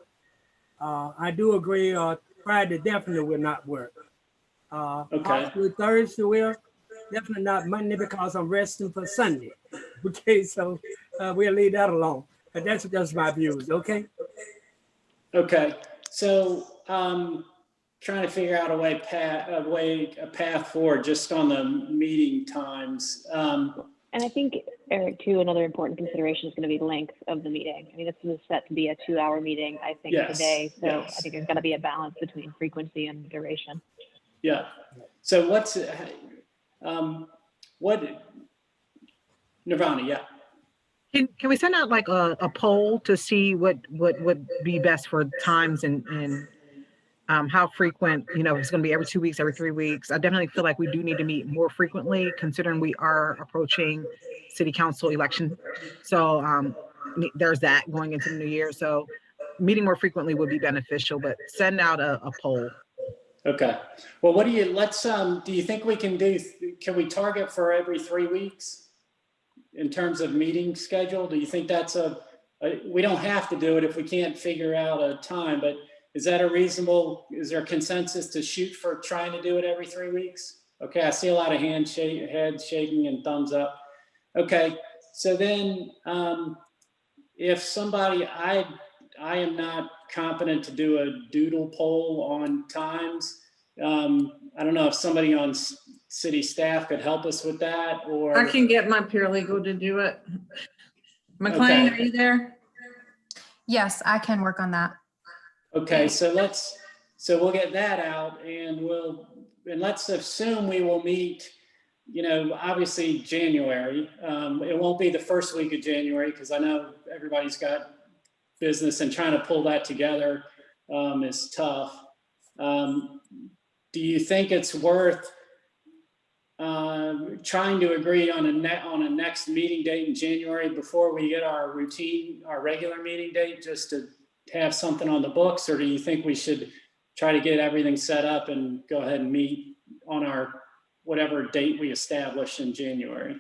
S5: I do agree. Friday definitely will not work.
S1: Okay.
S5: Thursday will, definitely not Monday because I'm resting for Sunday. Okay, so we'll leave that alone. But that's just my views. Okay.
S1: Okay. So trying to figure out a path forward just on the meeting times.
S9: And I think, Eric, too, another important consideration is going to be length of the meeting. I mean, this is set to be a 2-hour meeting, I think,
S1: Yes,
S9: today. So
S1: yes.
S9: I think there's got to be a balance between frequency and duration.
S1: Yeah. So what, Nirvana, yeah.
S6: Can we send out like a poll to see what would be best for times and how frequent, you know, if it's going to be every 2 weeks, every 3 weeks? I definitely feel like we do need to meet more frequently, considering we are approaching city council election. So there's that going into the new year. So meeting more frequently would be beneficial, but send out a poll.
S1: Okay. Well, what do you think we can can we target for every 3 weeks in terms of meeting schedule? Do you think that's we don't have to do it if we can't figure out a time, but is there a consensus to shoot for trying to do it every 3 weeks? Okay, I see a lot of head shaking and thumbs up. Okay, so then if somebody, I am not competent to do a doodle poll on times. I don't know if somebody on city staff could help us with that, or
S3: I can get my paralegal to do it. McLean,
S1: Okay.
S3: are you there?
S13: Yes, I can work on that.
S1: Okay, so we'll get that out, and let's assume we will meet, you know, obviously January. It won't be the first week of January because I know everybody's got business, and trying to pull that together is tough. Do you think it's worth trying to agree on a next meeting date in January before we get our regular meeting date, just to have something on the books? Or do you think we should try to get everything set up and go ahead and meet on our whatever date we establish in January?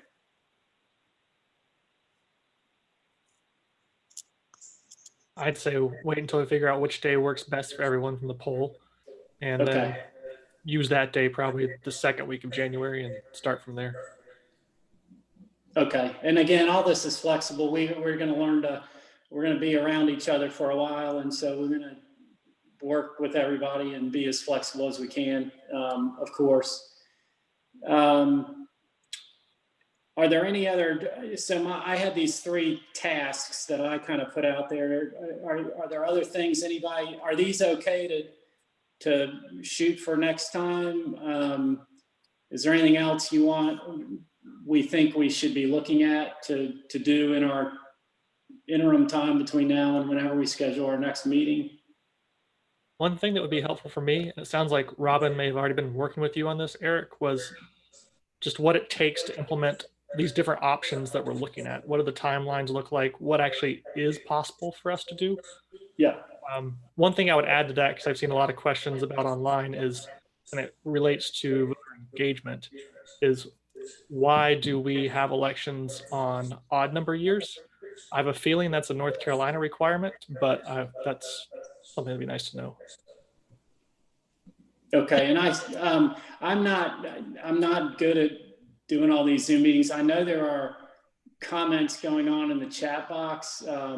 S2: I'd say wait until we figure out which day works best for everyone from the poll, and then use that day probably the second week of January and start from there.
S1: Okay, and again, all this is flexible. We're going to we're going to be around each other for a while, and so we're going to work with everybody and be as flexible as we can, of course. Are there any other, I had these 3 tasks that I kind of put out there. Are there other things are these okay to shoot for next time? Is there anything else we think we should be looking at to do in our interim time between now and whenever we schedule our next meeting?
S2: One thing that would be helpful for me, and it sounds like Robin may have already been working with you on this, Eric, was just what it takes to implement these different options that we're looking at. What do the timelines look like? What actually is possible for us to do?
S1: Yeah.
S2: One thing I would add to that, because I've seen a lot of questions about online, is, and it relates to voter engagement, is why do we have elections on odd number years? I have a feeling that's a North Carolina requirement, but that's something that'd be nice to know.
S1: Okay, and I'm not good at doing all these Zoom meetings. I know there are comments going on in the chat box. I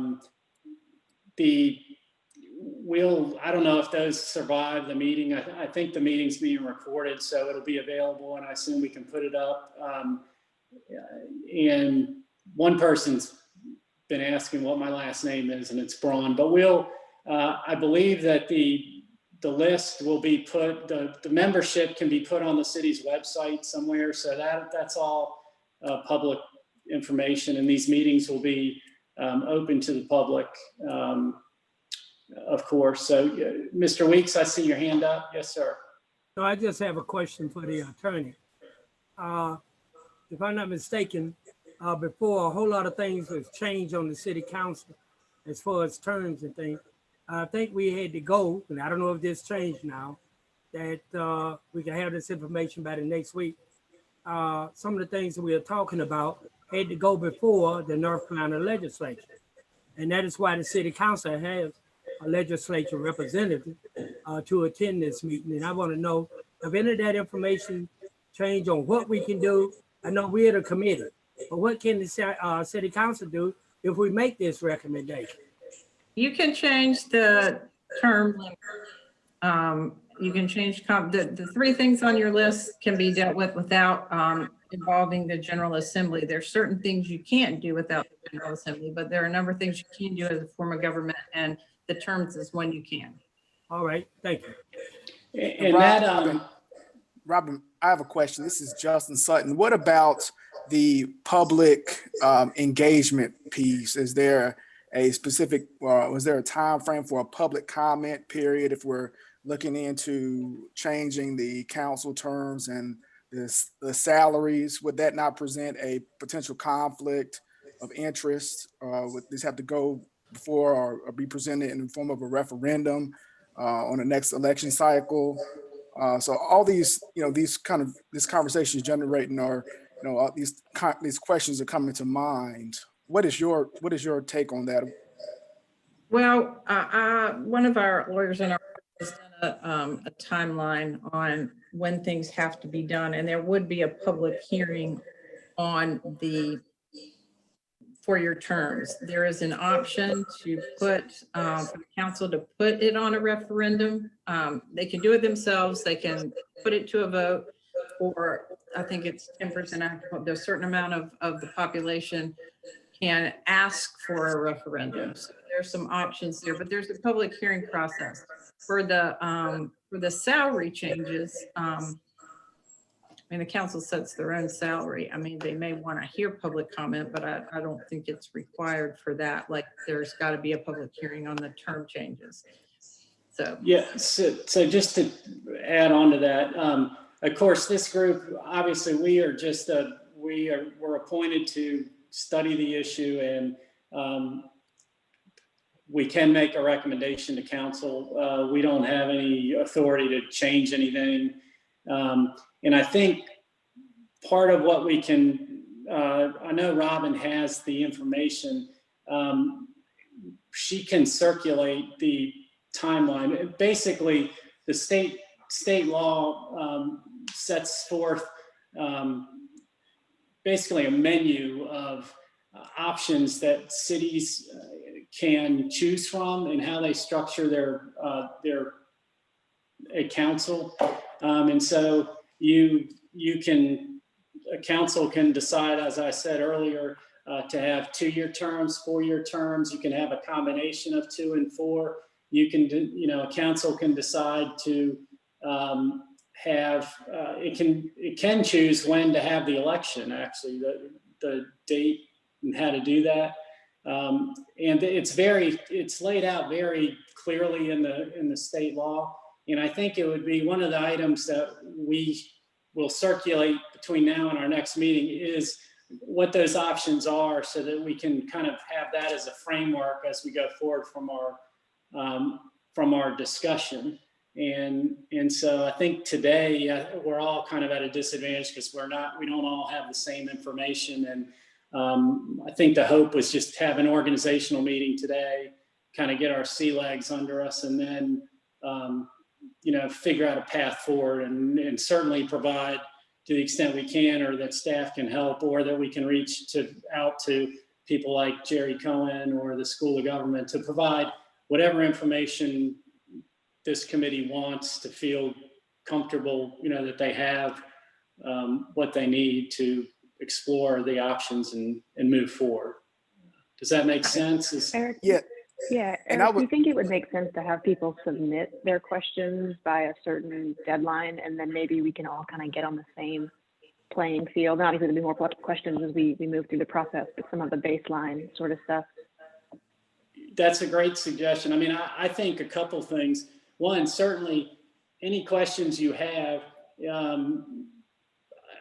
S1: don't know if those survive the meeting. I think the meeting's being recorded, so it'll be available, and I assume we can put it up. And one person's been asking what my last name is, and it's Braun. But I believe that the list will be put, the membership can be put on the city's website somewhere. So that's all public information, and these meetings will be open to the public, of course. So Mr. Weeks, I see your hand up. Yes, sir.
S5: So I just have a question for the attorney. If I'm not mistaken, before a whole lot of things was changed on the city council as far as terms and things. I think we had to go, and I don't know if this changed now, that we can have this information by the next week. Some of the things that we are talking about had to go before the North Carolina legislature. And that is why the city council has a legislature representative to attend this meeting. And I want to know if any of that information change on what we can do. I know we're the committee, but what can the city council do if we make this recommendation?
S3: You can change the term limit. You can change the 3 things on your list can be dealt with without involving the General Assembly. There's certain things you can't do without the General Assembly, but there are a number of things you can do as a form of government, and the terms is when you can.
S5: All right, thank you.
S1: And that,
S11: Robin, I have a question. This is Justin Sutton. What about the public engagement piece? Is there a specific, was there a time frame for a public comment period if we're looking into changing the council terms and the salaries? Would that not present a potential conflict of interest? Would this have to go before or be presented in the form of a referendum on the next election cycle? So all these, this conversation is generating, or these questions are coming to mind. What is your take on that?
S3: Well, one of our lawyers in our office has done a timeline on when things have to be done, and there would be a public hearing on for your terms. There is an option to put, for the council to put it on a referendum. They can do it themselves. They can put it to a vote, or I think it's 10%. There's a certain amount of the population can ask for a referendum. So there's some options there, but there's a public hearing process for the salary changes. I mean, the council sets their own salary. I mean, they may want to hear public comment, but I don't think it's required for that. Like, there's got to be a public hearing on the term changes. So
S1: yeah, so just to add on to that, of course, this group, obviously, we're appointed to study the issue, and we can make a recommendation to council. We don't have any authority to change anything. And I think part of what we can, I know Robin has the information. She can circulate the timeline. Basically, the state law sets forth basically a menu of options that cities can choose from and how they structure their council. And so a council can decide, as I said earlier, to have 2-year terms, 4-year terms. You can have a combination of 2 and 4. You can, a council can decide to have, it can choose when to have the election, actually, the date and how to do that. And it's laid out very clearly in the state law. And I think it would be one of the items that we will circulate between now and our next meeting is what those options are, so that we can kind of have that as a framework as we go forward from our discussion. And so I think today we're all kind of at a disadvantage because we don't all have the same information. And I think the hope was just have an organizational meeting today, kind of get our sea legs under us, and then figure out a path forward, and certainly provide, to the extent we can, or that staff can help, or that we can reach out to people like Jerry Cohen or the School of Government to provide whatever information this committee wants to feel comfortable, that they have what they need to explore the options and move forward. Does that make sense?
S9: Eric,
S11: Yeah.
S9: Yeah,
S11: And
S9: Eric, do you think it would make sense to have people submit their questions by a certain deadline, and then maybe we can all kind of get on the same playing field? And obviously, there'll be more questions as we move through the process, but some of the baseline sort of stuff.
S1: That's a great suggestion. I mean, I think a couple things. One, certainly any questions you have,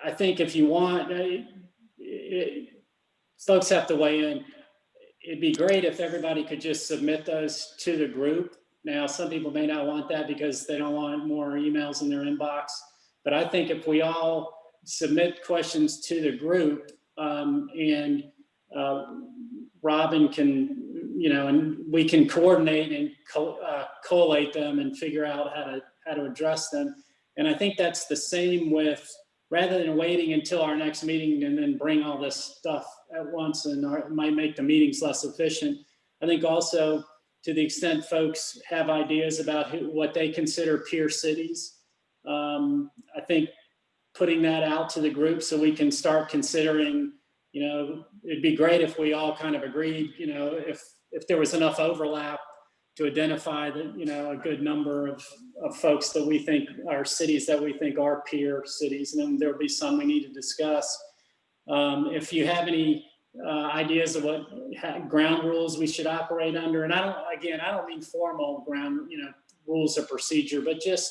S1: I think if you want, folks have to weigh in. It'd be great if everybody could just submit those to the group. Now, some people may not want that because they don't want more emails in their inbox. But I think if we all submit questions to the group, and Robin can, and we can coordinate and collate them and figure out how to address them. And I think that's the same with, rather than waiting until our next meeting and then bring all this stuff at once, and it might make the meetings less efficient. I think also, to the extent folks have ideas about what they consider peer cities, I think putting that out to the group so we can start considering, you know, it'd be great if we all kind of agreed, you know, if there was enough overlap to identify that, you know, a good number of folks that we think are cities that we think are peer cities, and then there'll be some we need to discuss. If you have any ideas of what ground rules we should operate under, and I don't mean formal ground, you know, rules of procedure, but just,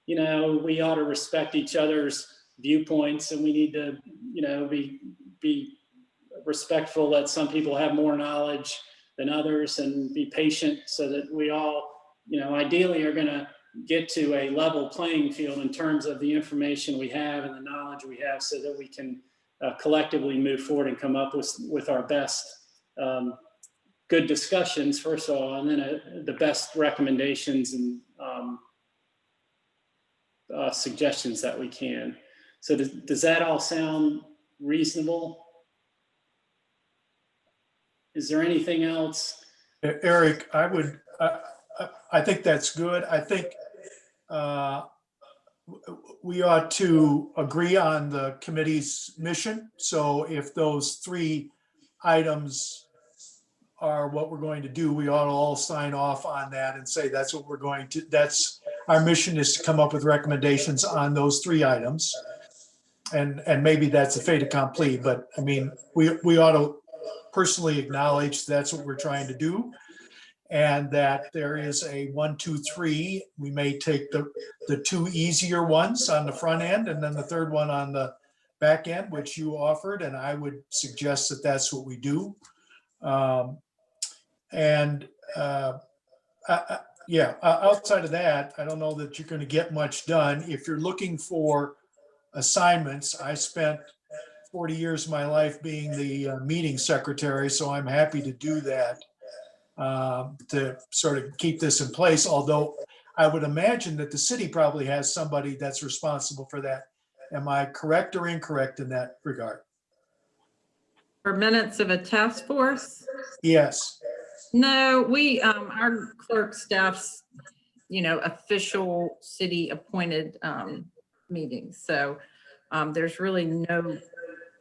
S1: you know, we ought to respect each other's viewpoints, and we need to, you know, be respectful that some people have more knowledge than others, and be patient so that we all, you know, ideally are going to get to a level playing field in terms of the information we have and the knowledge we have, so that we can collectively move forward and come up with our best good discussions, first of all, and then the best recommendations and suggestions that we can. So does that all sound reasonable? Is there anything else?
S12: Eric, I think that's good. I think we ought to agree on the committee's mission. So if those 3 items are what we're going to do, we ought to all sign off on that and say that's what we're going to, that's our mission, is to come up with recommendations on those 3 items. And maybe that's a fait accompli, but I mean, we ought to personally acknowledge that's what we're trying to do, and that there is a 1, 2, 3. We may take the 2 easier ones on the front end, and then the 3rd one on the back end, which you offered, and I would suggest that that's what we do. Yeah, outside of that, I don't know that you're going to get much done. If you're looking for assignments, I spent 40 years of my life being the meeting secretary, so I'm happy to do that to sort of keep this in place. Although I would imagine that the city probably has somebody that's responsible for that. Am I correct or incorrect in that regard?
S3: For minutes of a task force?
S12: Yes.
S3: No, we, our clerk staff's, you know, official city appointed meetings. So there's really no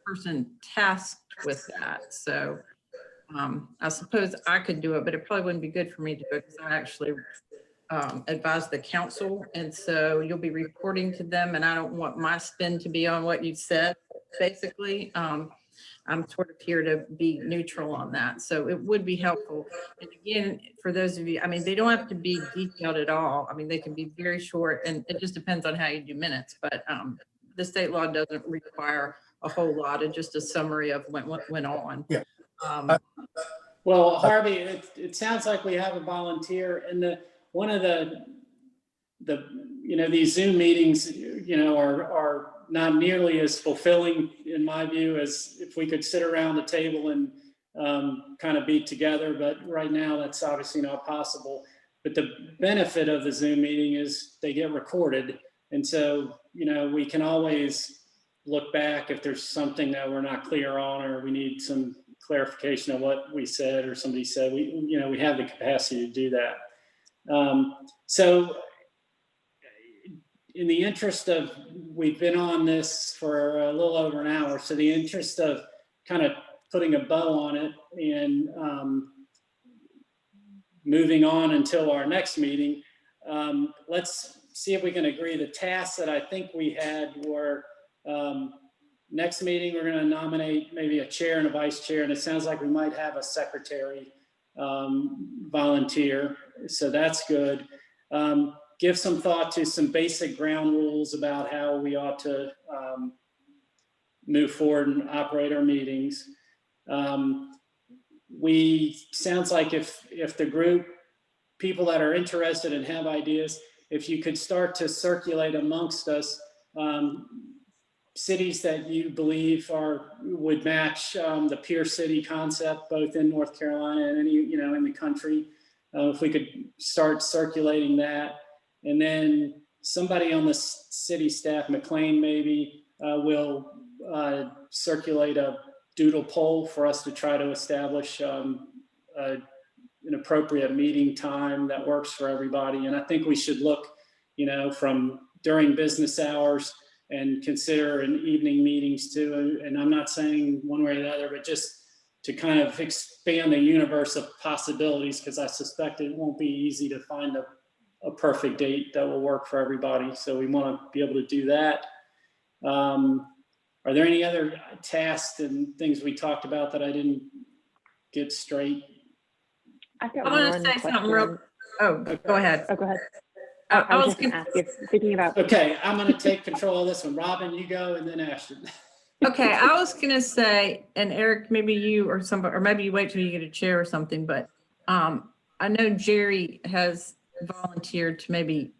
S3: person tasked with that. So I suppose I could do it, but it probably wouldn't be good for me to do it because I actually advise the council. And so you'll be reporting to them, and I don't want my spin to be on what you said, basically. I'm sort of here to be neutral on that. So it would be helpful. And again, for those of you, I mean, they don't have to be detailed at all. I mean, they can be very short, and it just depends on how you do minutes. But the state law doesn't require a whole lot, and just a summary of what went on.
S12: Yeah.
S1: Well, Harvey, it sounds like we have a volunteer, and one of the you know, these Zoom meetings, you know, are not nearly as fulfilling in my view as if we could sit around the table and kind of be together. But right now that's obviously not possible. But the benefit of the Zoom meeting is they get recorded. And so, you know, we can always look back if there's something that we're not clear on, or we need some clarification of what we said or somebody said. We have the capacity to do that. So in the interest of, we've been on this for a little over an hour, so the interest of kind of putting a bow on it and moving on until our next meeting, let's see if we can agree. The tasks that I think we had were, next meeting, we're going to nominate maybe a chair and a vice chair, and it sounds like we might have a secretary volunteer, so that's good. Give some thought to some basic ground rules about how we ought to move forward and operate our meetings. Sounds like if the group, people that are interested and have ideas, if you could start to circulate amongst us cities that you believe would match the peer city concept, both in North Carolina and in the country. If we could start circulating that. And then somebody on the city staff, McLean maybe, will circulate a doodle poll for us to try to establish an appropriate meeting time that works for everybody. And I think we should look, from during business hours and consider in evening meetings too. And I'm not saying one way or the other, but just to kind of expand the universe of possibilities, because I suspect it won't be easy to find a perfect date that will work for everybody. So we want to be able to do that. Are there any other tasks and things we talked about that I didn't get straight?
S9: I
S3: want to say something real. Oh, go ahead.
S9: Oh, go ahead.
S3: I
S9: was
S3: was
S9: just going to ask if thinking about.
S1: Okay, I'm going to take control of this one. Robin, you go, and then Ashton.
S3: Okay, I was gonna say, and Eric, maybe you or somebody, or maybe you wait till you get a chair or something, but I know Jerry has volunteered to maybe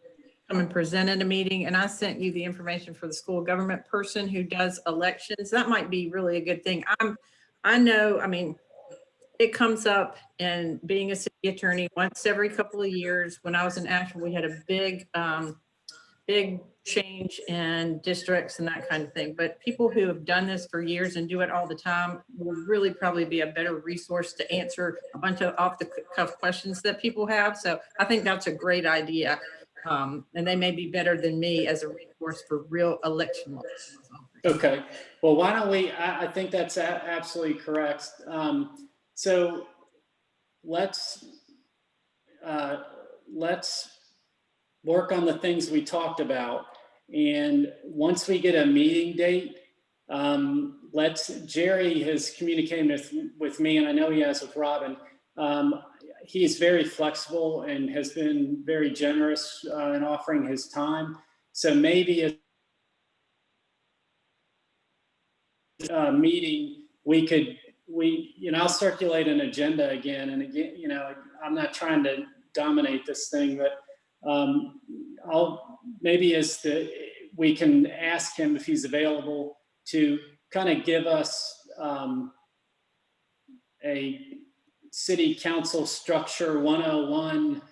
S3: come and present at a meeting, and I sent you the information for the school government person who does elections. That might be really a good thing. I know, I mean, it comes up in being a city attorney once every couple of years. When I was in Asheville, we had a big change in districts and that kind of thing. But people who have done this for years and do it all the time will really probably be a better resource to answer a bunch of off the cuff questions that people have. So I think that's a great idea. And they may be better than me as a resource for real election laws.
S1: Okay, well, why don't we, I think that's absolutely correct. So let's work on the things we talked about. And once we get a meeting date, Jerry has communicated with me, and I know he has with Robin. He's very flexible and has been very generous in offering his time. So maybe a meeting, I'll circulate an agenda again and again, I'm not trying to dominate this thing, but we can ask him if he's available to kind of give us a city council structure 101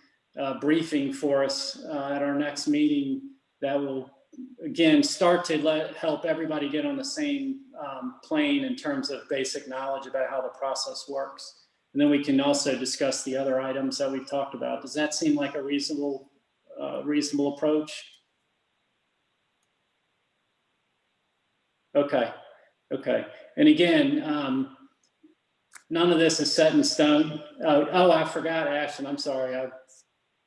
S1: briefing for us at our next meeting that will again start to help everybody get on the same plane in terms of basic knowledge about how the process works. And then we can also discuss the other items that we've talked about. Does that seem like a reasonable approach? Okay. And again, none of this is set in stone. Oh, I forgot, Ashton. I'm sorry.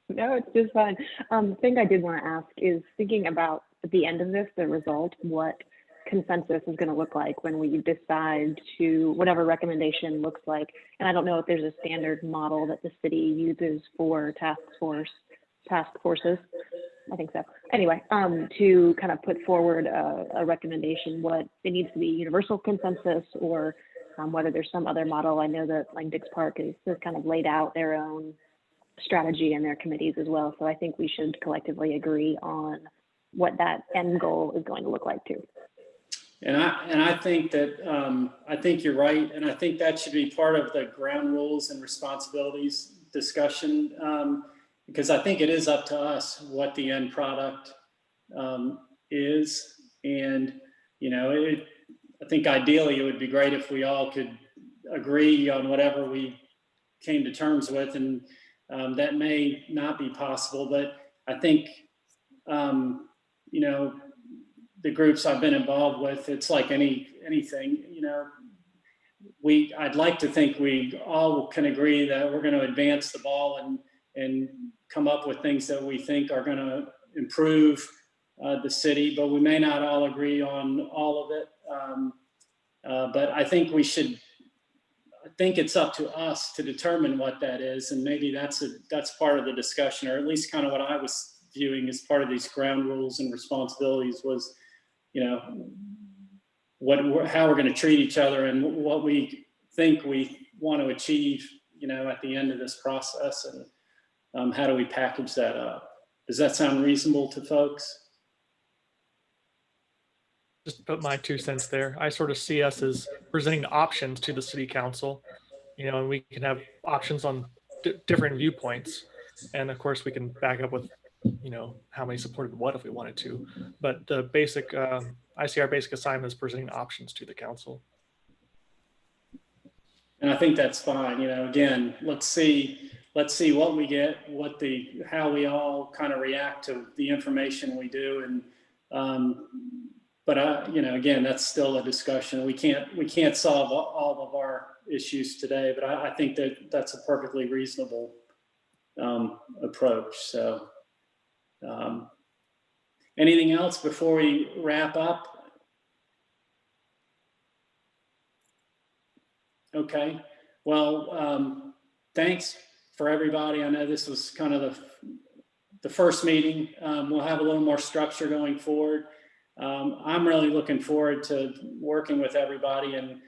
S9: No, it's just fine. The thing I did want to ask is thinking about at the end of this, the result, what consensus is going to look like when we decide to whatever recommendation looks like. And I don't know if there's a standard model that the city uses for task forces. I think so. Anyway, to kind of put forward a recommendation, what it needs to be universal consensus or whether there's some other model. I know that Lang Dix Park has kind of laid out their own strategy and their committees as well. So I think we should collectively agree on what that end goal is going to look like too.
S1: And I think that I think you're right, and I think that should be part of the ground rules and responsibilities discussion, because I think it is up to us what the end product is, and I think ideally it would be great if we all could agree on whatever we came to terms with, and that may not be possible, but I think the groups I've been involved with, it's like anything, I'd like to think we all can agree that we're going to advance the ball and come up with things that we think are going to improve the city, but we may not all agree on all of it. But I think it's up to us to determine what that is, and maybe that's part of the discussion, or at least kind of what I was viewing as part of these ground rules and responsibilities was, how we're going to treat each other and what we think we want to achieve, at the end of this process, and how do we package that up? Does that sound reasonable to folks?
S2: Just to put my 2 cents there. I sort of see us as presenting options to the city council, and we can have options on different viewpoints. And of course we can back up with, how many supported what if we wanted to, but the basic, I see our basic assignment is presenting options to the council.
S1: And I think that's fine. Again, let's see what we get, how we all kind of react to the information we do. And you know, again, that's still a discussion. We can't solve all of our issues today, but I think that that's a perfectly reasonable approach. So, anything else before we wrap up? Okay. Well, thanks for everybody. I know this was kind of the first meeting. We'll have a little more structure going forward. I'm really looking forward to working with everybody, and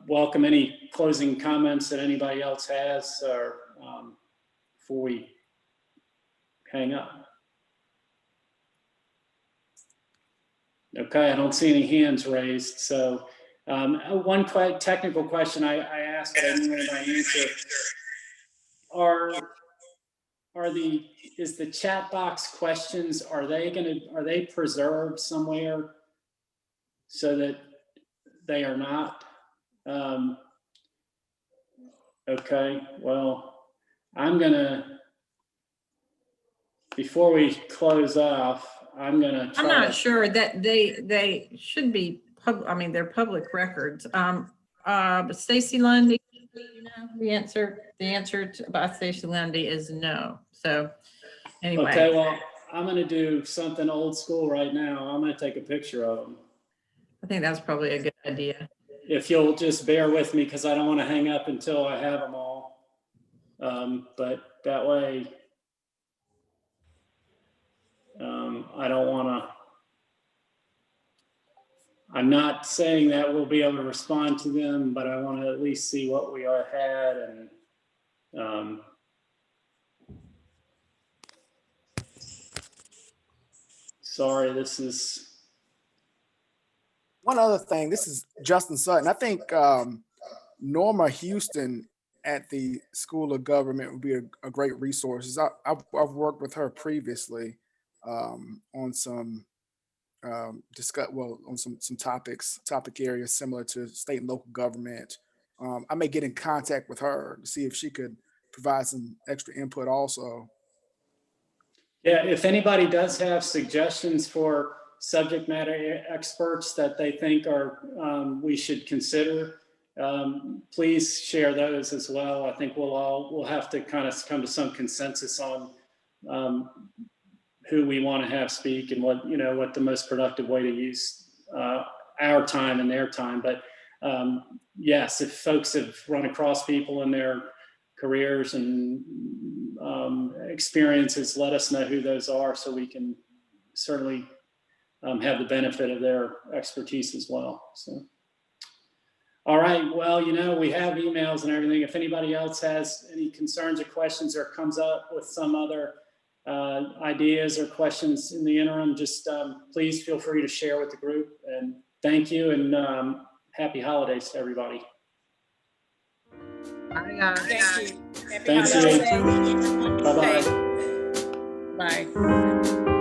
S1: welcome any closing comments that anybody else has, or before we hang up. Okay, I don't see any hands raised. So one technical question I asked, but I didn't know my answer. Is the chat box questions, are they preserved somewhere so that they are not? Okay, well, before we close off, I'm
S3: not sure that they should be I mean, they're public records. But Stacy Lundy, you know, the answer about Stacy Lundy is no. So anyway.
S1: Okay, well, I'm going to do something old school right now. I'm going to take a picture of them.
S3: I think that's probably a good idea.
S1: If you'll just bear with me, because I don't want to hang up until I have them all. But that way, I don't want to. I'm not saying that we'll be able to respond to them, but I want to at least see what we had. And sorry, this is
S11: one other thing. This is Justin Sutton. I think Norma Houston at the School of Government would be a great resource. I've worked with her previously on some on some topic areas similar to state and local government. I may get in contact with her to see if she could provide some extra input also.
S1: Yeah, if anybody does have suggestions for subject matter experts that they think we should consider, please share those as well. I think we'll have to kind of come to some consensus on who we want to have speak and what the most productive way to use our time and their time. But yes, if folks have run across people in their careers and experiences, let us know who those are so we can certainly have the benefit of their expertise as well. So, all right, well, we have emails and everything. If anybody else has any concerns or questions or comes up with some other ideas or questions in the interim, just please feel free to share with the group. And thank you, and happy holidays to everybody.
S7: Thank you.
S1: Thank you. Bye-bye.
S7: Bye.